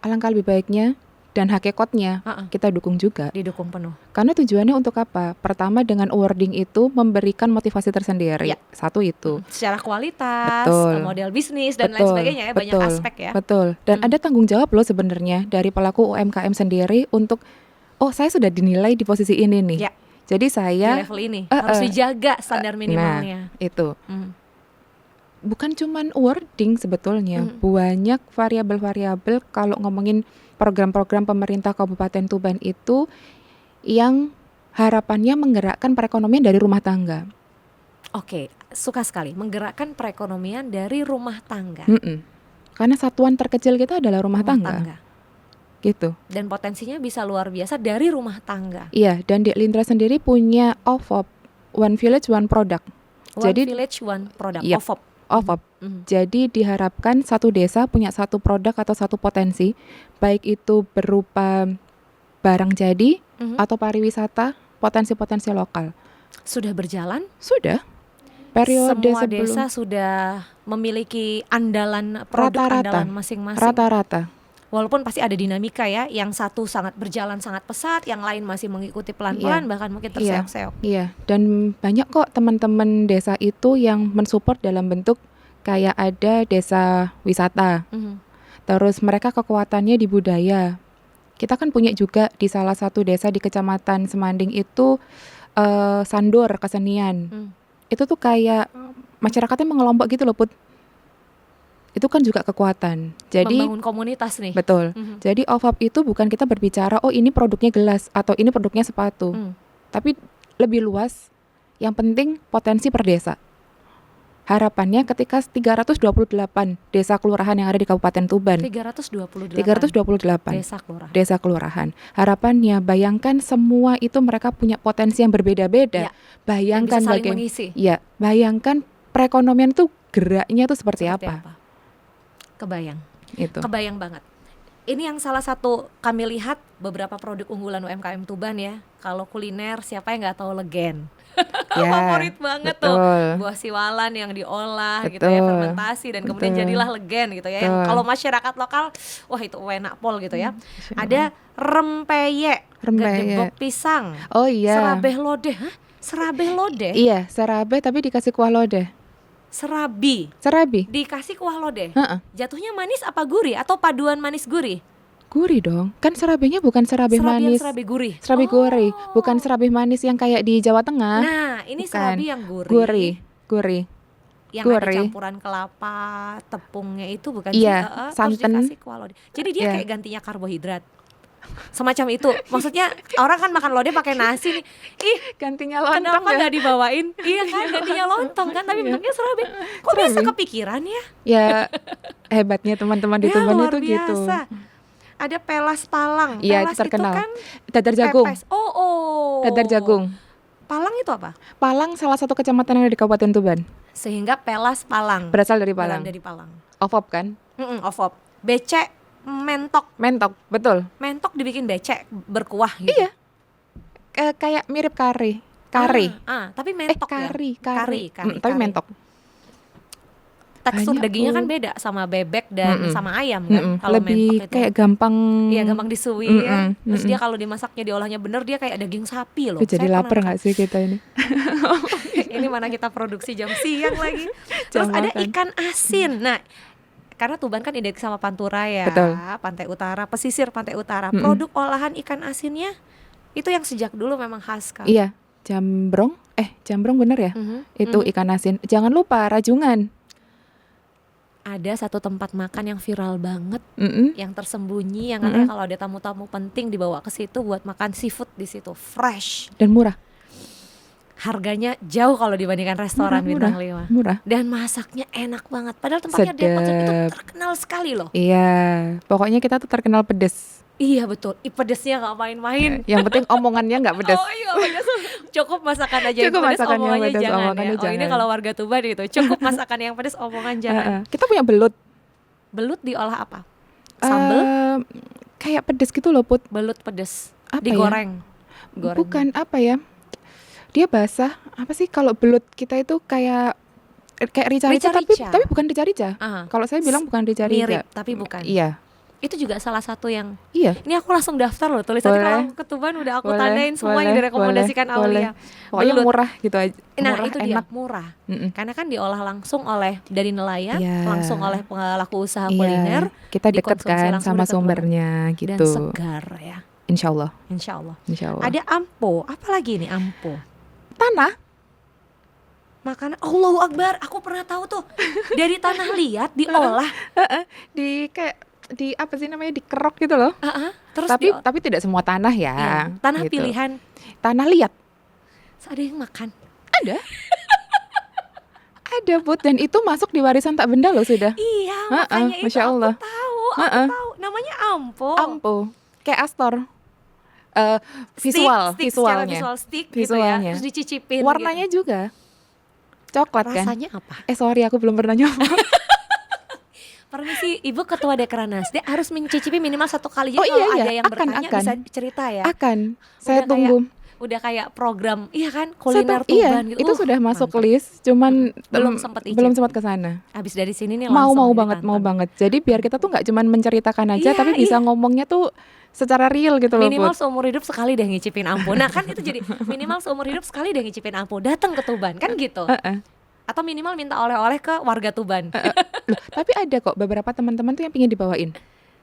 alangkah lebih baiknya dan hakikatnya kita dukung juga. Didukung penuh. Karena tujuannya untuk apa? Pertama, dengan awarding itu memberikan motivasi tersendiri. Ya. Satu itu. Secara kualitas, Betul. model bisnis dan lain sebagainya ya, banyak aspek ya. Betul. Dan ada tanggung jawab loh sebenarnya dari pelaku UMKM sendiri untuk, oh saya sudah dinilai di posisi ini nih. Ya. Jadi saya Di level ini harus dijaga standar minimalnya. Nah, itu. Bukan cuman awarding sebetulnya, banyak variabel-variabel kalau ngomongin program-program pemerintah Kabupaten Tuban itu yang harapannya menggerakkan perekonomian dari rumah tangga. Oke, suka sekali menggerakkan perekonomian dari rumah tangga. Karena satuan terkecil kita adalah rumah tangga. Gitu. Dan potensinya bisa luar biasa dari rumah tangga. Iya, dan Dek Lindra sendiri punya OVOP, One Village One Product. One Village One Product, Yep. OVOP. Jadi diharapkan satu desa punya satu produk atau satu potensi, baik itu berupa barang jadi atau pariwisata, potensi-potensi lokal. Sudah berjalan? Sudah. Periode semua sebelum desa sudah memiliki andalan produk andalan masing-masing. Rata-rata. Walaupun pasti ada dinamika ya, yang satu berjalan sangat pesat, yang lain masih mengikuti pelan-pelan, bahkan mungkin terseok-seok. Iya, dan banyak kok teman-teman desa itu yang mensupport dalam bentuk kayak ada desa wisata. Terus mereka kekuatannya di budaya. Kita kan punya juga di salah satu desa di Kecamatan Semanding itu sandor kesenian. Itu tuh kayak masyarakatnya mengelompok gitu loh, Put. Itu kan juga kekuatan. Jadi membangun komunitas nih. betul. Jadi OVAP itu bukan kita berbicara oh ini produknya gelas atau ini produknya sepatu. Tapi lebih luas. Yang penting potensi per desa. Harapannya ketika 328 desa kelurahan yang ada di Kabupaten Tuban. 328 desa kelurahan. Harapannya bayangkan semua itu mereka punya potensi yang berbeda-beda. Bayangkan bisa saling mengisi. Ya, bayangkan perekonomian itu geraknya tuh seperti apa? Kebayang. Itu. Kebayang banget. Ini yang salah satu kami lihat beberapa produk unggulan UMKM Tuban ya. Kalau kuliner siapa yang nggak tahu Legen? Ya, favorit banget betul. Tuh buah siwalan yang diolah gitu ya, fermentasi dan kemudian jadilah Legen gitu ya. Yang kalau masyarakat lokal, wah itu enak pol gitu ya. Ada rempeyek, gedebok pisang. Oh iya. Serabeh lodeh, serabeh lodeh. Iya, serabeh tapi dikasih kuah lodeh. Serabi dikasih kuah lodeh. Jatuhnya manis apa gurih atau paduan manis gurih? Gurih dong. Kan serabenya bukan serabih manis. Serabi gurih. Serabi gurih, bukan serabih manis yang kayak di Jawa Tengah. Nah, ini bukan. Serabi yang Gurih. Yang ada campuran kelapa, tepungnya itu bukan iya, santan. Terus dikasih kuah lodeh. Jadi dia kayak gantinya karbohidrat. Semacam itu. Maksudnya orang kan makan lodeh pakai nasi nih. Ih, gantinya lontong. Kenapa nggak dibawain? Iya kan, gantinya lontong kan, tapi bentuknya serabi. Kok bisa kepikiran ya? Ya, hebatnya teman-teman di Tuban itu gitu. Ada pelas palang. Iya, pelas terkenal. Itu kan dadar jagung. Pepes. Oh. Dadar jagung. Palang itu apa? Palang salah satu kecamatan yang ada di Kabupaten Tuban. Sehingga pelas palang. Berasal dari Palang. OVOP kan? OVOP. Becek mentok, betul. Mentok dibikin becek berkuah gitu. Iya. Kayak mirip kari. Tapi mentok kari. Tapi mentok. Tekstur dagingnya kan beda sama bebek dan sama ayam kan. Kalau lebih mentok itu kayak gampang. Iya, gampang disuir. Terus dia kalau dimasaknya, diolahnya bener, dia kayak daging sapi loh. Jadi lapar nggak sih kita ini? Ini mana kita produksi jam siang lagi. Terus ada ikan asin. Nah, karena Tuban kan identik sama Pantura ya. Betul. Pantai Utara, pesisir Pantai Utara. Produk olahan ikan asinnya itu yang sejak dulu memang khas kan. Iya, jambrong bener ya? Itu ikan asin. Jangan lupa rajungan. Ada satu tempat makan yang viral banget, yang tersembunyi, yang katanya kalau ada tamu-tamu penting dibawa ke situ buat makan seafood di situ, fresh dan murah. Harganya jauh kalau dibandingkan restoran bintang 5. Murah. Dan masaknya enak banget. Padahal tempatnya itu terkenal sekali loh. Iya, pokoknya kita tuh terkenal pedes. Iya betul, pedesnya gak main-main. Yang penting omongannya gak pedes. Oh iya pedes. Cukup masakan aja yang pedes, omongannya jangan ya. Oh ini kalau warga Tuban itu, cukup masakan yang pedes, omongan jangan. Kita punya belut. Belut diolah apa? Sambal? Kayak pedes gitu loh, Put. Belut pedes, apa digoreng. Ya? Bukan apa ya? Dia basah. Apa sih kalau belut kita itu kayak rica-rica tapi bukan rica-rica. Kalau saya bilang bukan rica-rica. Mirip tapi bukan. Iya. Itu juga salah satu yang Ini aku langsung daftar loh, tulisannya kalau ke Tuban udah aku tandain semua yang direkomendasikan Aulia. Pokoknya murah gitu aja. Nah itu enak. Dia murah. Karena kan diolah langsung dari nelayan, langsung oleh pelaku usaha kuliner. Kita dekat kan sama sumbernya gitu. Dan segar ya. Insya Allah. Ada ampo, apa lagi nih ampo? Tanah. Makanan Allahu Akbar, aku pernah tahu tuh dari tanah liat diolah. Di apa sih namanya, dikerok gitu loh. Terus tapi tidak semua tanah ya. Iya, tanah gitu. Pilihan. Tanah liat. Ada yang makan? Ada. Ada, Bud, dan itu masuk di warisan tak benda loh sudah. Iya, makanya Masya Allah. Aku tahu. Namanya ampo. Kayak Astor. Visualnya. Stick gitu ya. Terus dicicipin. Warnanya gitu. juga coklat kan. Rasanya apa? Sorry aku belum pernah nyoba. Permisi, Ibu Ketua Dekranasda harus mencicipi minimal 1 kali. Jadi kalau ada yang bertanya bisa cerita ya. Saya tunggu. udah kayak program, iya kan, kuliner Iya, Tuban gitu. itu sudah masuk mantap. list, cuman Belum sempat icip. belum sempat ke sana. Habis dari sini nih Mau langsung mau ditantang. banget. Jadi biar kita tuh nggak cuman menceritakan aja, Iya, tapi bisa ngomongnya tuh secara real gitu loh, Minimal Put. seumur hidup sekali deh ngicipin ampo. Nah kan itu jadi minimal seumur hidup sekali deh ngicipin ampo. Datang ke Tuban kan gitu. Heeh. Atau minimal minta oleh-oleh ke warga Tuban. Loh, tapi ada kok beberapa teman-teman tuh yang pingin dibawain.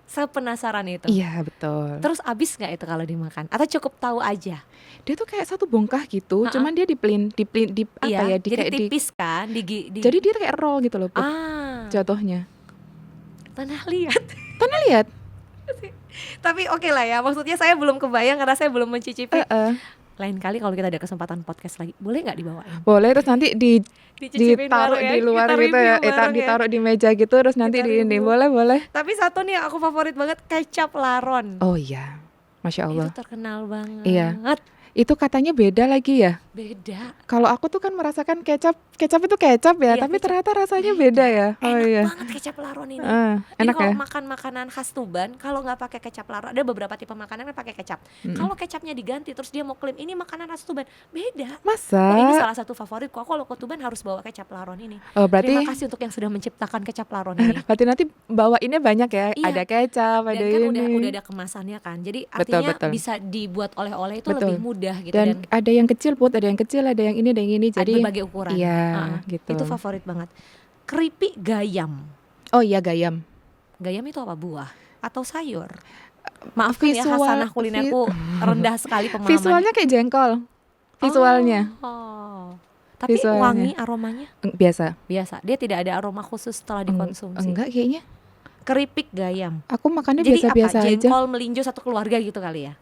Sepenasaran itu. Iya, betul. Terus abis nggak itu kalau dimakan? Atau cukup tahu aja? Dia tuh kayak satu bongkah gitu, cuman dia di apa Iya, ya, di jadi kayak tipis kan? jadi dia kayak roll gitu loh, Put, jatuhnya. Pernah lihat. Pernah lihat? Tapi oke lah ya, maksudnya saya belum kebayang karena saya belum mencicipi. Lain kali kalau kita ada kesempatan podcast lagi, boleh nggak dibawain? Boleh, terus nanti Dicicipin ditaruh bareng ya, di luar kita gitu ya, review bareng ya. ditaruh di meja gitu, terus nanti Kita di ini, review. boleh. Tapi satu nih yang aku favorit banget, kecap laron. Oh iya, Masya Allah. Itu terkenal banget. Iya. Itu katanya beda lagi ya? Beda. Kalau aku tuh kan merasakan kecap itu kecap ya, Iya, tapi kecap. ternyata rasanya beda ya. Oh Enak iya. banget kecap laron ini. Jadi Enak kalau ya? makan makanan khas Tuban, kalau nggak pakai kecap laron, ada beberapa tipe makanan yang pakai kecap. Kalau kecapnya diganti, terus dia mau klaim ini makanan khas Tuban, beda. Masa? Oh, ini salah satu favoritku. Aku kalau ke Tuban harus bawa kecap laron ini. Oh, berarti Terima kasih untuk yang sudah menciptakan kecap laron ini. berarti nanti bawainnya banyak ya. Iya. Ada kecap, ada Dan kan ini. udah ada kemasannya kan. Jadi artinya Betul. bisa dibuat oleh-oleh itu Betul. lebih mudah gitu. Dan ada yang kecil, Put, ada yang kecil, ada yang ini, ada yang ini. ada Jadi berbagai ukuran. iya, gitu. Itu favorit banget. Keripik gayam. Oh iya, gayam. Gayam itu apa, buah atau sayur? Maafkan ya, Visual- hasanah kulinerku rendah sekali pemahaman. Visualnya kayak jengkol. Visualnya. Oh. Tapi Visualnya. wangi aromanya Biasa. biasa. Dia tidak ada aroma khusus setelah dikonsumsi. Enggak kayaknya. Keripik gayam. Aku makannya Jadi biasa-biasa apa? aja. Jengkol melinjo satu keluarga gitu kali ya?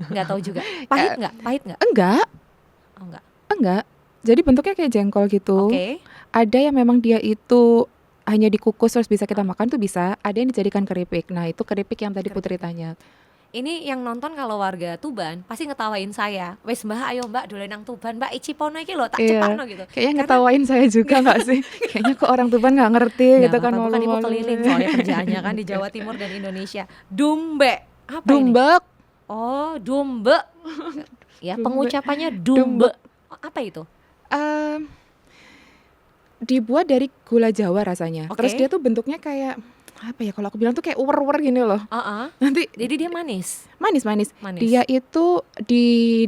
Nggak tahu juga. Pahit nggak? Pahit nggak? Enggak. Oh enggak. Enggak. Jadi bentuknya kayak jengkol gitu. Oke. Ada yang memang dia itu hanya dikukus terus bisa kita makan tuh bisa. Ada yang dijadikan keripik. Nah, itu keripik yang tadi Putri tanya. Ini yang nonton kalau warga Tuban pasti ngetawain saya. Wes Mbah, ayo Mbak dolen nang Tuban, Mbak icipono iki lho, tak cepakno gitu. Kayaknya ngetawain saya juga nggak sih? Kayaknya kok orang Tuban nggak ngerti gitu kan, Bukan ibu malu-malu. keliling soalnya kerjaannya kan di Jawa Timur dan Indonesia. Dumbe. Apa ini? Dumbek. Oh, dumbe. Ya, Dumbe. pengucapannya dumbe. Oh, apa itu? Dibuat dari gula Jawa rasanya. Oke. Terus dia tuh bentuknya kayak apa ya, kalau aku bilang tuh kayak uwer-uwer gini loh. Nanti Jadi dia manis. manis. Manis. Dia itu di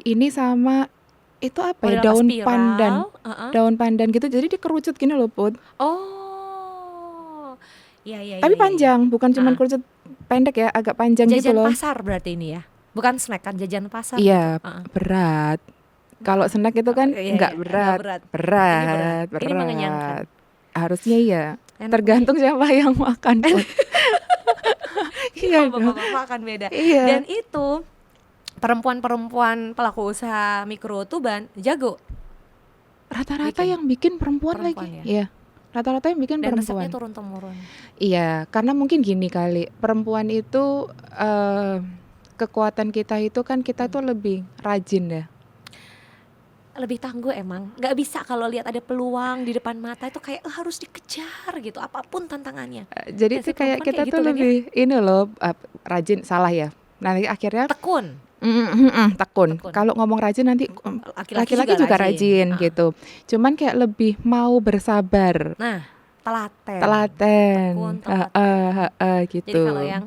ini sama itu apa ya, Model daun spiral. pandan. Daun pandan gitu. Jadi dikerucut gini loh, Put. Oh. Iya. Tapi panjang, bukan cuma kerucut pendek ya, agak panjang gitu Jajan loh. pasar berarti ini ya. Bukan snack kan, jajan pasar. Iya, berat. Kalau snack itu kan Iya, enggak iya, berat. enggak Berat. Ini mengenyangkan. Harusnya iya. Enak Tergantung siapa yang makan, Put. Iya dong. bapak-bapak akan beda. Iya. Dan itu perempuan-perempuan pelaku usaha mikro Tuban jago. Rata-rata Bikin. yang bikin perempuan lagi. Perempuan ya? Iya. Rata-rata yang bikin Dan perempuan. resepnya turun-temurun. Iya, karena mungkin gini kali. Perempuan itu kekuatan kita itu kan kita tuh lebih rajin ya. Lebih tangguh emang. Nggak bisa kalau lihat ada peluang di depan mata itu kayak harus dikejar gitu, apapun tantangannya. Jadi Ya, tuh si kayak perempuan kita kayak tuh gitu kan ya. lebih ini loh, rajin, salah ya. Nanti akhirnya Tekun. tekun. Kalau ngomong rajin nanti laki-laki juga rajin gitu. Cuman kayak lebih mau bersabar, Nah, telaten. telaten, Tekun, gitu. Jadi kalau yang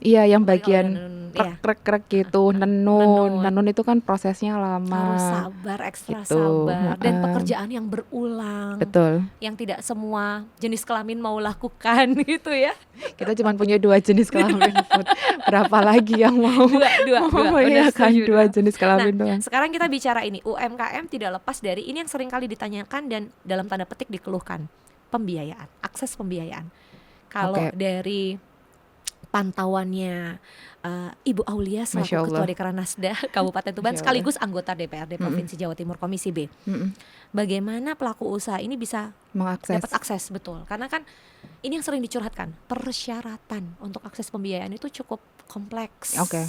Iya, yang apalagi kalau bagian nenun, ya, krek gitu, nenun itu kan prosesnya harus lama. sabar, ekstra Gitu. sabar, dan pekerjaan yang berulang, Betul. yang tidak semua jenis kelamin mau lakukan gitu ya. Kita cuma punya 2 jenis kelamin, Put. Berapa lagi yang mau? Dua. Oh, Udah iya kan, setuju, 2 jenis kelamin Nah, doang. sekarang kita bicara ini, UMKM tidak lepas dari ini yang sering kali ditanyakan dan dalam tanda petik dikeluhkan, pembiayaan, akses pembiayaan. Kalau Oke. dari pantauannya Ibu Aulia Masya selaku Allah. Ketua Dekranasda Kabupaten Tuban Masya Allah. sekaligus anggota DPRD Provinsi Jawa Timur Komisi B. Bagaimana pelaku usaha ini bisa Mengakses. dapat akses, betul. Karena kan ini yang sering dicurhatkan, persyaratan untuk akses pembiayaan itu cukup kompleks. Oke.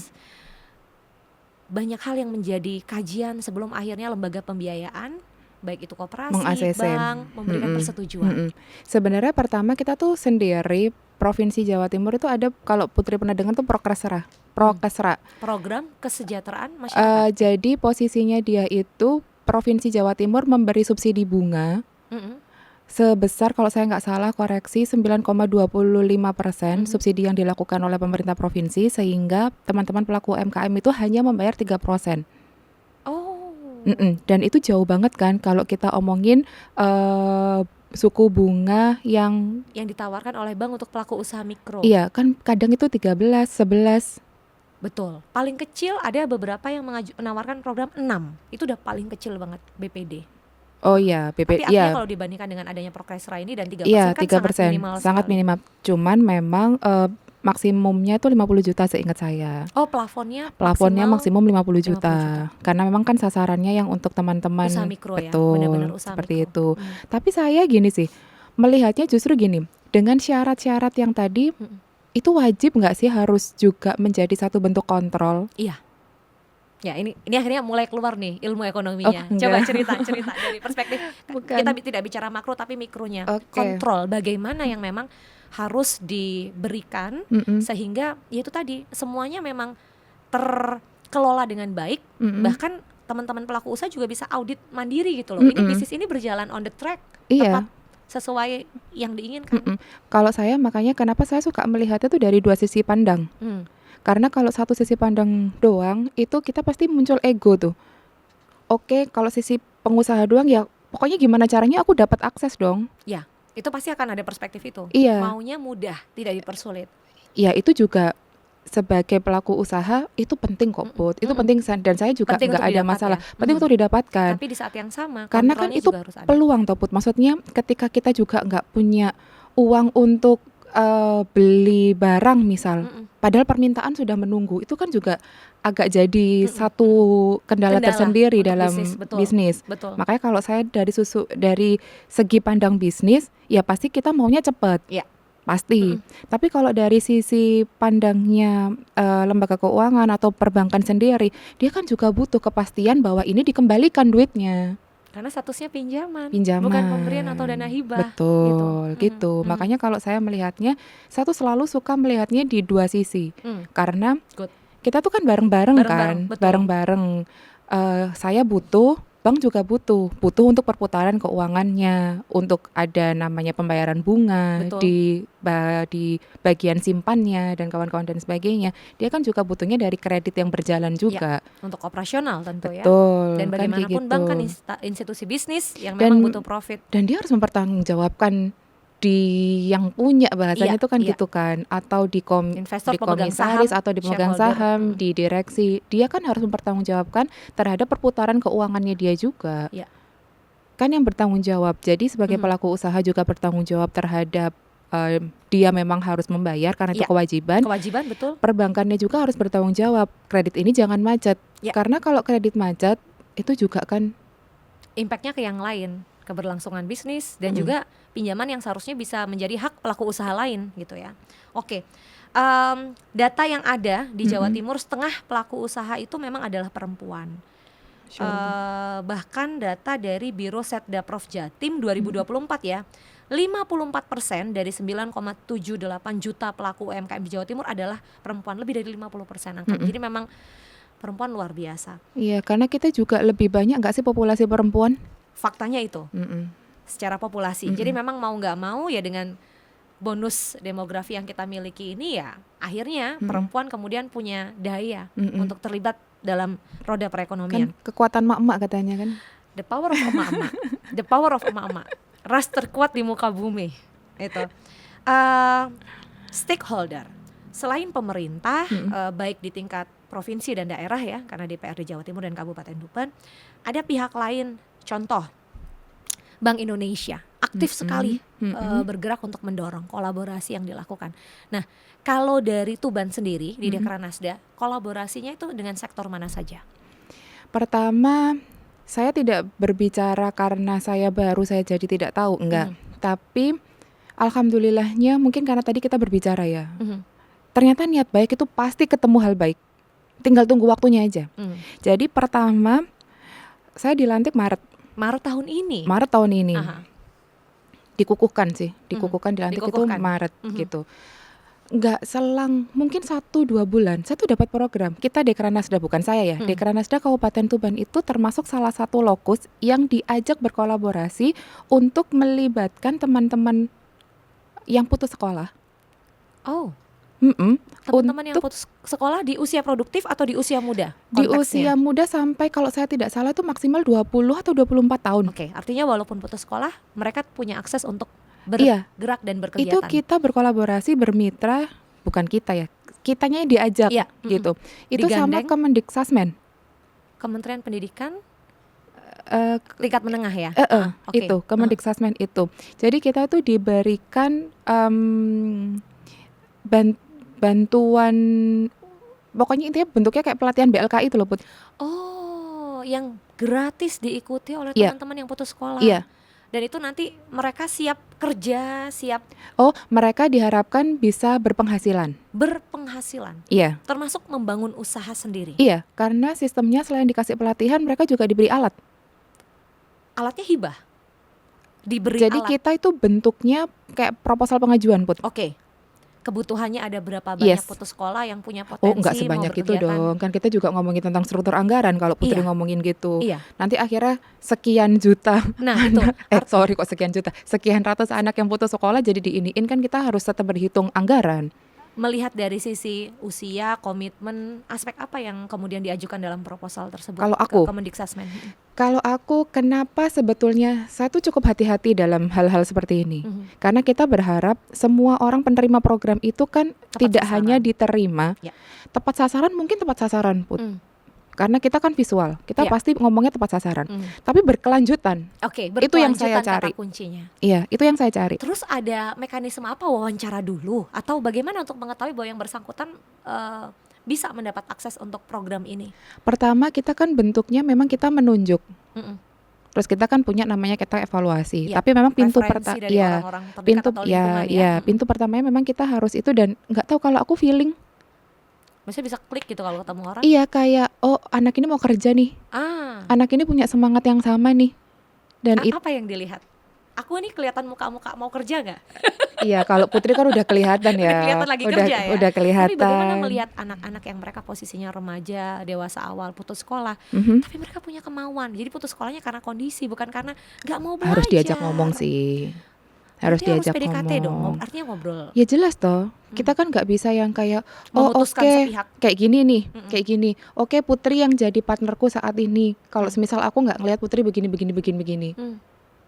Banyak hal yang menjadi kajian sebelum akhirnya lembaga pembiayaan, baik itu koperasi, Meng-ACC. bank, memberikan persetujuan. Sebenarnya pertama kita tuh sendiri Provinsi Jawa Timur itu ada, kalau Putri pernah dengar tuh Prokesra. Program kesejahteraan masyarakat. Jadi posisinya dia itu Provinsi Jawa Timur memberi subsidi bunga Mm-mm. sebesar, kalau saya nggak salah koreksi, 9,25% Mhm. subsidi yang dilakukan oleh pemerintah provinsi, sehingga teman-teman pelaku UMKM itu hanya membayar 3%. Oh. Dan itu jauh banget kan kalau kita omongin suku bunga yang Yang ditawarkan oleh bank untuk pelaku usaha mikro. iya kan kadang itu 13, 11. Betul. Paling kecil ada beberapa yang menawarkan program 6. Itu udah paling kecil banget BPD. Oh iya, Tapi BP artinya iya. kalau dibandingkan dengan adanya Prokesra ini dan 3% Iya, kan sangat 3%. minimal Sangat sekali. minimal. Cuman memang maksimumnya itu 50 juta seingat saya. Oh, plafonnya Plafonnya maksimum 50 50 juta. Karena memang kan sasarannya yang untuk teman-teman usaha mikro ya, betul, benar-benar usaha seperti mikro. itu. Tapi saya gini sih, melihatnya justru gini, dengan syarat-syarat yang tadi itu wajib nggak sih harus juga menjadi satu bentuk kontrol? Iya. Ya, ini akhirnya mulai keluar nih ilmu ekonominya. Oh, Coba enggak. cerita dari perspektif Bukan. kita tidak bicara makro tapi mikronya. Oke. Kontrol bagaimana yang memang harus diberikan Mm-mm. sehingga ya itu tadi semuanya memang terkelola dengan baik. Mm-mm. Bahkan teman-teman pelaku usaha juga bisa audit mandiri gitu loh. Ini bisnis ini berjalan on the track, Iya. tepat sesuai yang diinginkan. Kalau saya makanya kenapa saya suka melihatnya tuh dari dua sisi pandang. Karena kalau satu sisi pandang doang itu kita pasti muncul ego tuh. Oke, kalau sisi pengusaha doang ya pokoknya gimana caranya aku dapat akses dong. Ya, itu pasti akan ada perspektif itu. Iya. Maunya mudah, tidak dipersulit. Ya itu juga sebagai pelaku usaha itu penting kok, Put. Itu penting dan saya juga Penting nggak untuk ada didapat masalah. ya. Penting untuk didapatkan. Tapi di saat yang sama Karena kan kontrolnya itu juga harus ada. peluang toh, Put. Maksudnya ketika kita juga nggak punya uang untuk beli barang misal, padahal permintaan sudah menunggu, itu kan juga agak jadi satu kendala tersendiri untuk dalam bisnis. Betul. Makanya kalau saya dari segi pandang bisnis, ya pasti kita maunya cepat. Iya. Pasti. Tapi kalau dari sisi pandangnya lembaga keuangan atau perbankan sendiri, dia kan juga butuh kepastian bahwa ini dikembalikan duitnya. Karena statusnya pinjaman, Pinjaman. bukan pemberian atau dana hibah. Betul, gitu. Makanya kalau saya melihatnya, saya tuh selalu suka melihatnya di dua sisi. Karena kita tuh kan bareng-bareng kan, betul. bareng-bareng. Saya butuh, bank juga butuh untuk perputaran keuangannya, untuk ada namanya pembayaran bunga di bagian simpannya dan kawan-kawan dan sebagainya. Dia kan juga butuhnya dari kredit yang berjalan juga. Ya, untuk operasional tentu Betul, ya. Dan bagaimanapun kan bank kan institusi bisnis yang memang butuh profit. Dan dia harus mempertanggungjawabkan di yang punya bahasanya itu kan gitu kan, atau di investor, di pemegang komisaris saham, atau di pemegang saham, di direksi, dia kan harus mempertanggungjawabkan terhadap perputaran keuangannya dia juga. Ya. Kan yang bertanggung jawab. Jadi sebagai pelaku usaha juga bertanggung jawab terhadap dia memang harus membayar karena itu kewajiban. Kewajiban, betul. Perbankannya juga harus bertanggung jawab. Kredit ini jangan macet. Karena kalau kredit macet itu juga kan impactnya ke yang lain, keberlangsungan bisnis dan juga pinjaman yang seharusnya bisa menjadi hak pelaku usaha lain gitu ya. Oke, data yang ada di Jawa Timur, setengah pelaku usaha itu memang adalah perempuan. Bahkan data dari Biro Setda-Prof Jatim 2024 ya, 54% dari 9,78 juta pelaku UMKM di Jawa Timur adalah perempuan, lebih dari 50% angka. Jadi memang perempuan luar biasa. Iya, karena kita juga lebih banyak nggak sih populasi perempuan? Faktanya itu. Secara populasi. Jadi memang mau nggak mau ya dengan bonus demografi yang kita miliki ini ya akhirnya perempuan kemudian punya daya untuk terlibat dalam roda perekonomian. Kan kekuatan mak-mak katanya kan. The power of emak-emak. The power of emak-emak. Ras terkuat di muka bumi. Itu. Stakeholder. Selain pemerintah, baik di tingkat provinsi dan daerah ya, karena DPRD Jawa Timur dan Kabupaten Tuban, ada pihak lain. Contoh, Bank Indonesia aktif sekali bergerak untuk mendorong kolaborasi yang dilakukan. Nah, kalau dari Tuban sendiri di Dekranasda, kolaborasinya itu dengan sektor mana saja? Pertama, saya tidak berbicara karena saya jadi tidak tahu, enggak. Tapi alhamdulillahnya mungkin karena tadi kita berbicara ya. Ternyata niat baik itu pasti ketemu hal baik. Tinggal tunggu waktunya aja. Jadi pertama, saya dilantik Maret tahun ini. Aha. dikukuhkan sih, dikukuhkan dilantik itu Dikukuhkan. Maret Mhm. gitu. Nggak selang mungkin 1-2 bulan saya tuh dapat program. Kita Dekranasda, bukan saya ya, Dekranasda Kabupaten Tuban itu termasuk salah satu lokus yang diajak berkolaborasi untuk melibatkan teman-teman yang putus sekolah. Oh, Mm-mm. teman-teman yang Untuk putus sekolah di usia produktif atau di usia muda? di konteksnya? usia muda sampai kalau saya tidak salah itu maksimal 20 atau 24 tahun. Oke, artinya walaupun putus sekolah, mereka punya akses untuk Iya, bergerak dan itu berkegiatan. kita berkolaborasi, bermitra, bukan kita ya, kitanya yang diajak Iya, gitu. Itu sama Digandeng. Kemendikbudrismen. Kementerian Pendidikan Eh, tingkat menengah ya? Oke. Itu Kemendikbudrismen itu. Jadi kita tuh diberikan bantuan, pokoknya intinya bentuknya kayak pelatihan BLKI itu loh, Put. Oh, yang gratis diikuti oleh Iya. teman-teman yang putus sekolah. Iya. Dan itu nanti mereka siap kerja, siap Oh, mereka diharapkan bisa berpenghasilan. berpenghasilan, Iya. termasuk membangun usaha sendiri. Iya, karena sistemnya selain dikasih pelatihan, mereka juga diberi alat. Alatnya hibah, diberi Jadi alat. kita itu bentuknya kayak proposal pengajuan, Put. Oke, kebutuhannya ada berapa banyak Yes. putus sekolah yang punya Oh, potensi nggak mau sebanyak itu berkegiatan? dong. Kan kita juga ngomongin tentang struktur anggaran kalau Putri Iya. ngomongin gitu. Iya. Nanti akhirnya sekian juta Nah itu sorry kok sekian juta, sekian ratus anak yang putus sekolah jadi diiniin, kan kita harus tetap berhitung anggaran. melihat dari sisi usia, komitmen, aspek apa yang kemudian diajukan dalam proposal tersebut Kalau ke aku? Kemendikbudrismen? Kalau aku, kenapa sebetulnya saya tuh cukup hati-hati dalam hal-hal seperti ini? Karena kita berharap semua orang penerima program itu kan Tepat tidak sasaran. hanya diterima Ya. tepat sasaran, mungkin tepat sasaran, Put. Karena kita kan visual, kita Ya. pasti ngomongnya tepat sasaran. Tapi berkelanjutan. Oke, Itu yang saya berkelanjutan kata cari. kuncinya. Iya, itu yang saya cari. Terus ada mekanisme apa, wawancara dulu atau bagaimana untuk mengetahui bahwa yang bersangkutan bisa mendapat akses untuk program ini? Pertama, kita kan bentuknya memang kita menunjuk. Mm-mm. Terus kita kan punya namanya kita evaluasi. Iya, Tapi memang pintu Referensi dari ya, orang-orang terdekat pintu atau lingkungan pintu pertamanya memang kita harus itu, dan nggak tahu kalau aku feeling. Maksudnya bisa klik gitu kalau ketemu orang. Iya, kayak oh anak ini mau kerja nih. Anak ini punya semangat yang sama nih. Dan Apa yang dilihat? Aku ini kelihatan muka-muka mau kerja nggak? iya, kalau Putri kan udah kelihatan ya. Kelihatan lagi kerja ya. Udah kelihatan. Tapi bagaimana melihat anak-anak yang mereka posisinya remaja, dewasa awal, putus sekolah, Mhm. tapi mereka punya kemauan. Jadi putus sekolahnya karena kondisi, bukan karena nggak mau belajar. Harus diajak ngomong sih. Harus Berarti diajak PDKT dong, ngomong. artinya ngobrol. Ya jelas toh. Kita kan nggak bisa yang kayak oh Memutuskan oke, sepihak. kayak gini nih, kayak gini. Oke, Putri yang jadi partnerku saat ini. Kalau semisal aku nggak ngelihat Putri begini.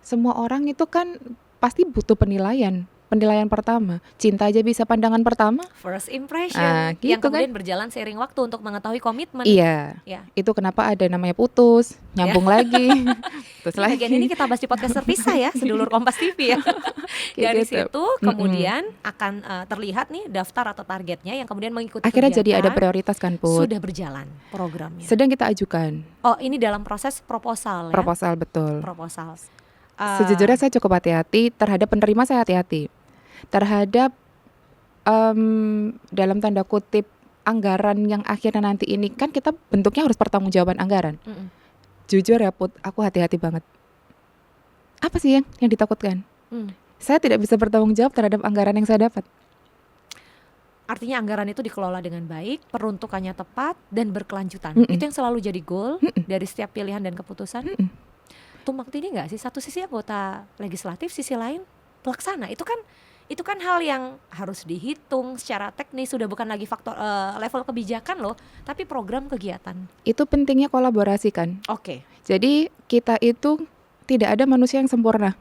Semua orang itu kan pasti butuh penilaian. Penilaian pertama, cinta aja bisa pandangan pertama. First impression, Gitu yang kan. kemudian berjalan seiring waktu untuk mengetahui komitmen. Iya. Ya. Itu kenapa ada namanya putus, nyambung lagi. Terus Di bagian ini kita bahas di podcast terpisah ya, sedulur Kompas TV ya. Kayak Dari gitu. situ kemudian akan terlihat nih daftar atau targetnya yang kemudian mengikuti Akhirnya jadi ada kegiatan. prioritas kan, Put. Sudah berjalan programnya. Sedang kita ajukan Oh, ini dalam proses proposal ya. proposal, betul. Proposal. Sejujurnya saya cukup hati-hati terhadap penerima, saya hati-hati terhadap dalam tanda kutip anggaran yang akhirnya nanti ini kan kita bentuknya harus pertanggungjawaban anggaran. Jujur ya Put, aku hati-hati banget. Apa sih yang ditakutkan? Saya tidak bisa bertanggung jawab terhadap anggaran yang saya dapat. Artinya anggaran itu dikelola dengan baik, peruntukannya tepat dan berkelanjutan. Itu yang selalu jadi goal dari setiap pilihan dan keputusan. Tumpang tindih nggak sih? Satu sisi anggota legislatif, sisi lain pelaksana. Itu kan hal yang harus dihitung secara teknis, sudah bukan lagi faktor level kebijakan loh, tapi program kegiatan. Itu pentingnya kolaborasi kan. Oke. Jadi kita itu tidak ada manusia yang sempurna.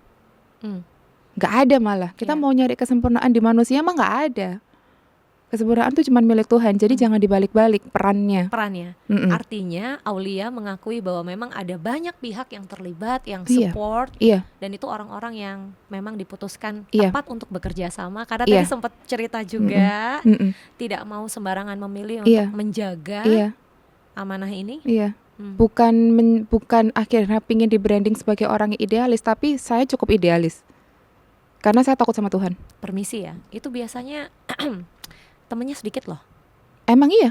Nggak ada malah. Kita mau nyari kesempurnaan di manusia mah nggak ada. Kesempurnaan itu cuma milik Tuhan. Jadi jangan dibalik-balik perannya. Artinya Aulia mengakui bahwa memang ada banyak pihak yang terlibat, yang Iya. support. Iya. Dan itu orang-orang yang memang diputuskan Iya. tepat untuk bekerja sama. Karena Iya. tadi sempat cerita juga tidak mau sembarangan memilih untuk Iya. menjaga Iya. amanah ini. Iya. Bukan akhirnya pingin di branding sebagai orang yang idealis, tapi saya cukup idealis. Karena saya takut sama Tuhan. Permisi ya, itu biasanya temennya sedikit loh. Emang iya?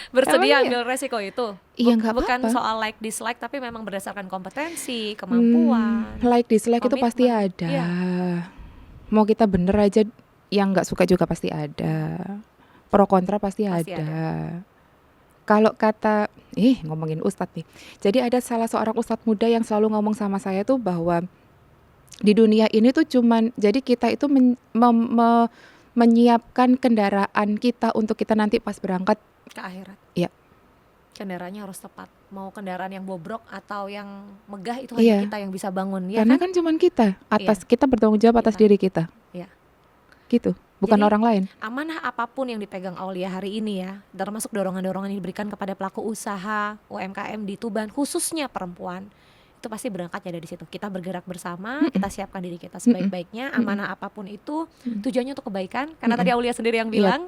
Bersedia Emang ambil resiko itu. iya nggak Bukan apa-apa. soal like dislike tapi memang berdasarkan kompetensi, kemampuan, Like dislike itu pasti komitmen. ada. Iya. Mau kita bener aja, yang nggak suka juga pasti ada. Pro kontra pasti Pasti ada. Kalau kata, ngomongin ustadz nih. Jadi ada salah seorang ustadz muda yang selalu ngomong sama saya tuh bahwa di dunia ini tuh cuman, jadi kita itu menyiapkan kendaraan kita untuk kita nanti pas berangkat. Ke akhirat. Iya. Kendaraannya harus tepat. Mau kendaraan yang bobrok atau yang megah itu Iya. hanya kita yang bisa bangun, ya Karena kan? kan cuman kita, kita bertanggung jawab atas Iya. diri kita. Iya. Gitu, bukan Jadi, orang lain. amanah apapun yang dipegang Aulia hari ini ya, termasuk dorongan-dorongan yang diberikan kepada pelaku usaha UMKM di Tuban, khususnya perempuan, itu pasti berangkatnya dari situ. Kita bergerak bersama, kita siapkan diri kita sebaik-baiknya. Amanah apapun itu tujuannya untuk kebaikan. Karena tadi Aulia sendiri yang bilang,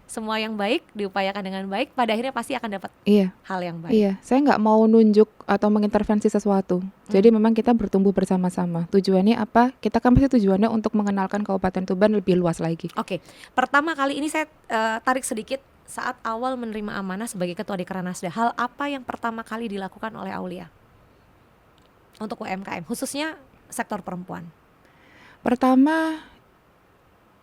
semua yang baik diupayakan dengan baik, pada akhirnya pasti akan dapat Iya. hal yang baik. Iya, saya nggak mau nunjuk atau mengintervensi sesuatu. Jadi memang kita bertumbuh bersama-sama. Tujuannya apa? Kita kan pasti tujuannya untuk mengenalkan Kabupaten Tuban lebih luas lagi. Oke, pertama kali ini saya tarik sedikit saat awal menerima amanah sebagai Ketua Dekranasda. Hal apa yang pertama kali dilakukan oleh Aulia untuk UMKM, khususnya sektor perempuan? Pertama,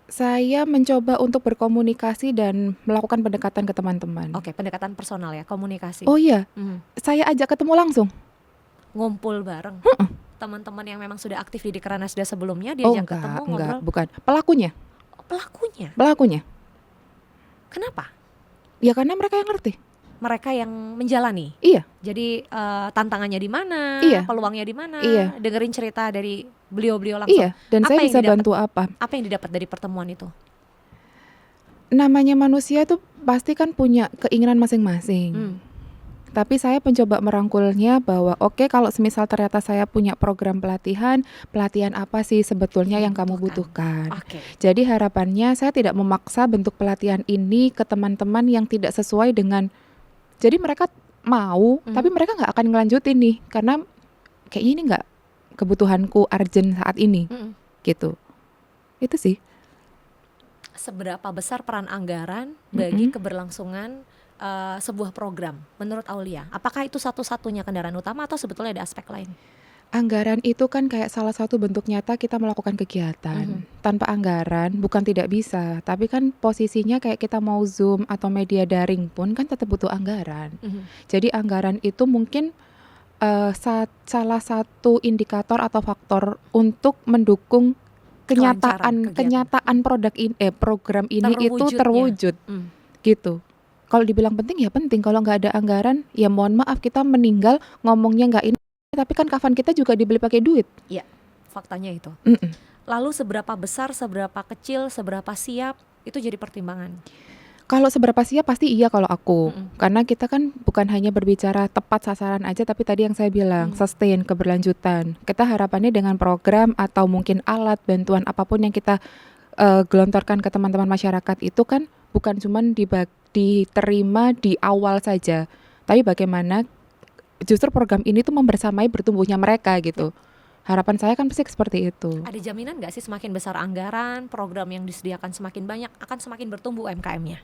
saya mencoba untuk berkomunikasi dan melakukan pendekatan ke teman-teman. Oke, pendekatan personal ya, komunikasi. Oh iya, Mhm. saya ajak ketemu langsung. Ngumpul bareng. Teman-teman yang memang sudah aktif di Dekranasda sebelumnya Oh diajak ketemu enggak, ngobrol. bukan. Pelakunya, Oh, pelakunya. Kenapa? ya karena mereka yang ngerti. Mereka yang menjalani. Iya. Jadi tantangannya di mana, Iya. peluangnya di mana, Iya. dengerin cerita dari beliau-beliau langsung. Iya, dan Apa saya yang bisa didapat? bantu apa? Apa yang didapat dari pertemuan itu? Namanya manusia tuh pasti kan punya keinginan masing-masing. Tapi saya mencoba merangkulnya bahwa oke, kalau semisal ternyata saya punya program pelatihan apa sih sebetulnya yang kamu butuhkan. Oke. Jadi harapannya saya tidak memaksa bentuk pelatihan ini ke teman-teman yang tidak sesuai dengan, jadi mereka mau tapi mereka nggak akan ngelanjutin nih karena kayaknya ini nggak kebutuhanku urgent saat ini gitu. Itu sih. Seberapa besar peran anggaran bagi keberlangsungan sebuah program menurut Aulia? Apakah itu satu-satunya kendaraan utama atau sebetulnya ada aspek lain? Anggaran itu kan kayak salah satu bentuk nyata kita melakukan kegiatan. Tanpa anggaran bukan tidak bisa, tapi kan posisinya kayak kita mau Zoom atau media daring pun kan tetap butuh anggaran. Jadi anggaran itu mungkin salah satu indikator atau faktor untuk mendukung Kelancaran kegiatan. kenyataan program ini itu Terwujudnya. terwujud gitu. Kalau dibilang penting ya penting, kalau nggak ada anggaran ya mohon maaf, kita meninggal ngomongnya nggak ini, tapi kan kafan kita juga dibeli pakai duit. Iya, faktanya itu. Mm-mm. Lalu seberapa besar, seberapa kecil, seberapa siap itu jadi pertimbangan. Kalau seberapa siap pasti iya kalau aku, karena kita kan bukan hanya berbicara tepat sasaran aja, tapi tadi yang saya bilang sustain, keberlanjutan. Kita harapannya dengan program atau mungkin alat bantuan apapun yang kita gelontorkan ke teman-teman masyarakat itu kan bukan cuma diterima di awal saja, tapi bagaimana justru program ini tuh membersamai bertumbuhnya mereka gitu. Harapan saya kan pasti seperti itu. Ada jaminan nggak sih semakin besar anggaran, program yang disediakan semakin banyak, akan semakin bertumbuh UMKM-nya?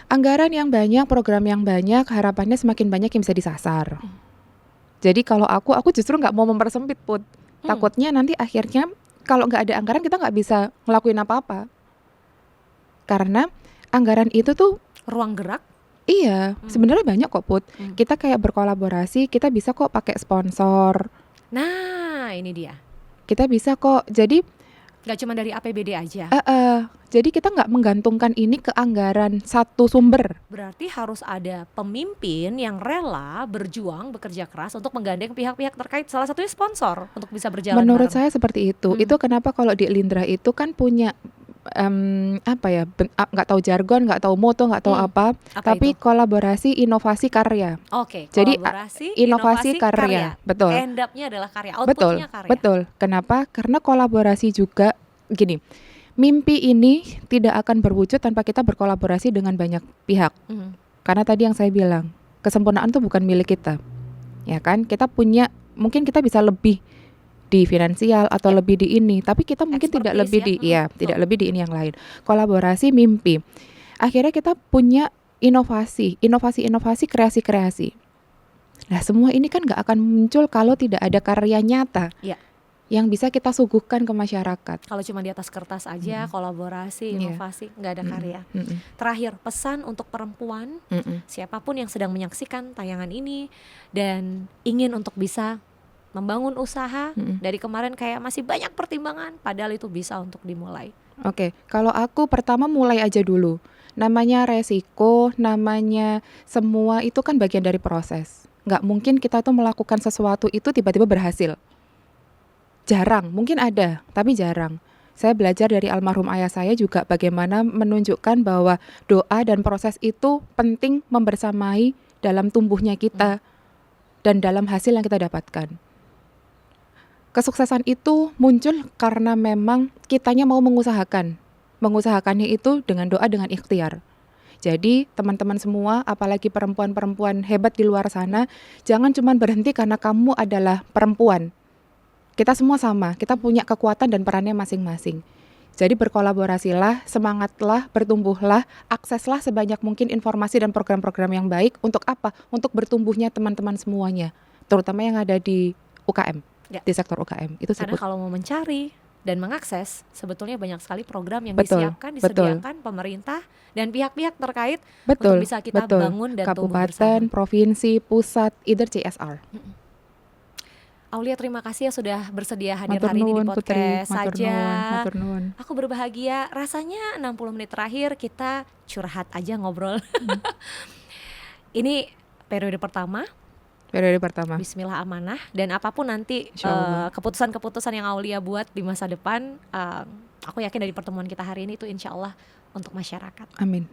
Anggaran yang banyak, program yang banyak, harapannya semakin banyak yang bisa disasar. Jadi kalau aku justru nggak mau mempersempit, Put. Takutnya nanti akhirnya kalau nggak ada anggaran kita nggak bisa ngelakuin apa-apa. Karena anggaran itu tuh Ruang gerak? iya, sebenarnya banyak kok, Put. Kita kayak berkolaborasi, kita bisa kok pakai sponsor. Nah, ini dia. Kita bisa kok. Jadi Nggak cuma dari APBD aja. jadi kita nggak menggantungkan ini ke anggaran satu sumber. Berarti harus ada pemimpin yang rela berjuang, bekerja keras untuk menggandeng pihak-pihak terkait, salah satunya sponsor, untuk bisa berjalan Menurut bareng. saya seperti itu. Itu kenapa kalau di Lindra itu kan punya nggak tahu jargon, nggak tahu moto, nggak tahu apa, Apa tapi itu? kolaborasi inovasi karya. Oke, Jadi, kolaborasi, inovasi karya. Betul. End up-nya adalah karya, Betul, output-nya karya. betul. Kenapa? Karena kolaborasi juga gini. Mimpi ini tidak akan berwujud tanpa kita berkolaborasi dengan banyak pihak. Karena tadi yang saya bilang, kesempurnaan itu bukan milik kita. Ya kan? Kita punya, mungkin kita bisa lebih di finansial atau lebih di ini, tapi kita mungkin tidak Expertise lebih ya. tidak lebih di ini yang lain. Kolaborasi mimpi. Akhirnya kita punya inovasi, kreasi-kreasi. Nah, semua ini kan nggak akan muncul kalau tidak ada karya nyata Iya. yang bisa kita suguhkan ke masyarakat. Kalau cuma di atas kertas aja, kolaborasi, Iya. inovasi, nggak ada karya. Mm-mm. Terakhir, pesan untuk perempuan, Mm-mm. siapapun yang sedang menyaksikan tayangan ini dan ingin untuk bisa membangun usaha, Mm-mm. dari kemarin kayak masih banyak pertimbangan, padahal itu bisa untuk dimulai. Oke, kalau aku pertama mulai aja dulu. Namanya resiko, namanya semua itu kan bagian dari proses. Nggak mungkin kita tuh melakukan sesuatu itu tiba-tiba berhasil. Jarang, mungkin ada, tapi jarang. Saya belajar dari almarhum ayah saya juga bagaimana menunjukkan bahwa doa dan proses itu penting membersamai dalam tumbuhnya kita dan dalam hasil yang kita dapatkan. Kesuksesan itu muncul karena memang kitanya mau mengusahakan. Mengusahakannya itu dengan doa, dengan ikhtiar. Jadi teman-teman semua, apalagi perempuan-perempuan hebat di luar sana, jangan cuma berhenti karena kamu adalah perempuan. Kita semua sama, kita punya kekuatan dan perannya masing-masing. Jadi berkolaborasilah, semangatlah, bertumbuhlah, akseslah sebanyak mungkin informasi dan program-program yang baik. Untuk apa? Untuk bertumbuhnya teman-teman semuanya, terutama yang ada di UKM. Ya. Di sektor UKM itu Karena sebut. kalau mau mencari dan mengakses, sebetulnya banyak sekali program yang Betul, disiapkan, disediakan pemerintah dan pihak-pihak terkait Betul, untuk bisa kita betul. bangun dan tumbuh Kabupaten, bersama. provinsi, pusat, either CSR. Aulia, terima kasih ya sudah bersedia hadir Matur hari ini di nuwun, Putri. podcast Matur saja. nuwun, matur nuwun. Aku berbahagia, rasanya 60 menit terakhir kita curhat aja, ngobrol. Ini periode pertama, Periode pertama. Bismillah amanah, dan apapun nanti Insyaallah. keputusan-keputusan yang Aulia buat di masa depan, aku yakin dari pertemuan kita hari ini itu insya Allah untuk masyarakat, Amin.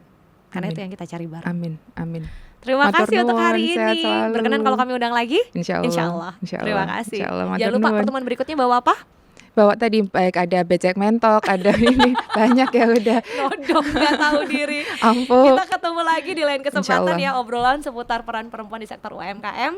karena Amin. itu yang kita cari bareng. Amin. Amin. Terima Matur kasih untuk nuwun, hari sehat ini. selalu. Berkenan kalau kami undang lagi? Insya Allah. Insya Allah. Terima kasih. Insya Allah. Matur Jangan lupa nuwun. pertemuan berikutnya bawa apa? Bawa tadi baik ada becek mentok, ada ini banyak ya udah. Nodong, nggak tahu diri. Ampun. Kita ketemu lagi di lain kesempatan Insya Allah. ya, obrolan seputar peran perempuan di sektor UMKM,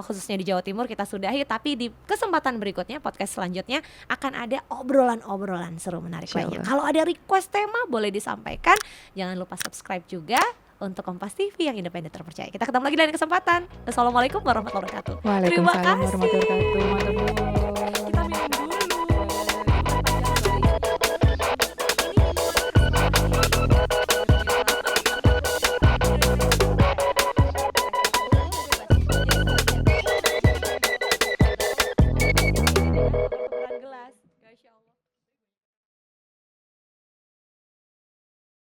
khususnya di Jawa Timur kita sudahi. Tapi di kesempatan berikutnya, podcast selanjutnya akan ada obrolan-obrolan seru menarik Insya lainnya. Allah. Kalau ada request tema boleh disampaikan. Jangan lupa subscribe juga untuk Kompas TV yang independen terpercaya. Kita ketemu lagi di lain kesempatan. Assalamualaikum warahmatullahi wabarakatuh. Terima Waalaikumsalam kasih. warahmatullahi wabarakatuh. Matur nuwun.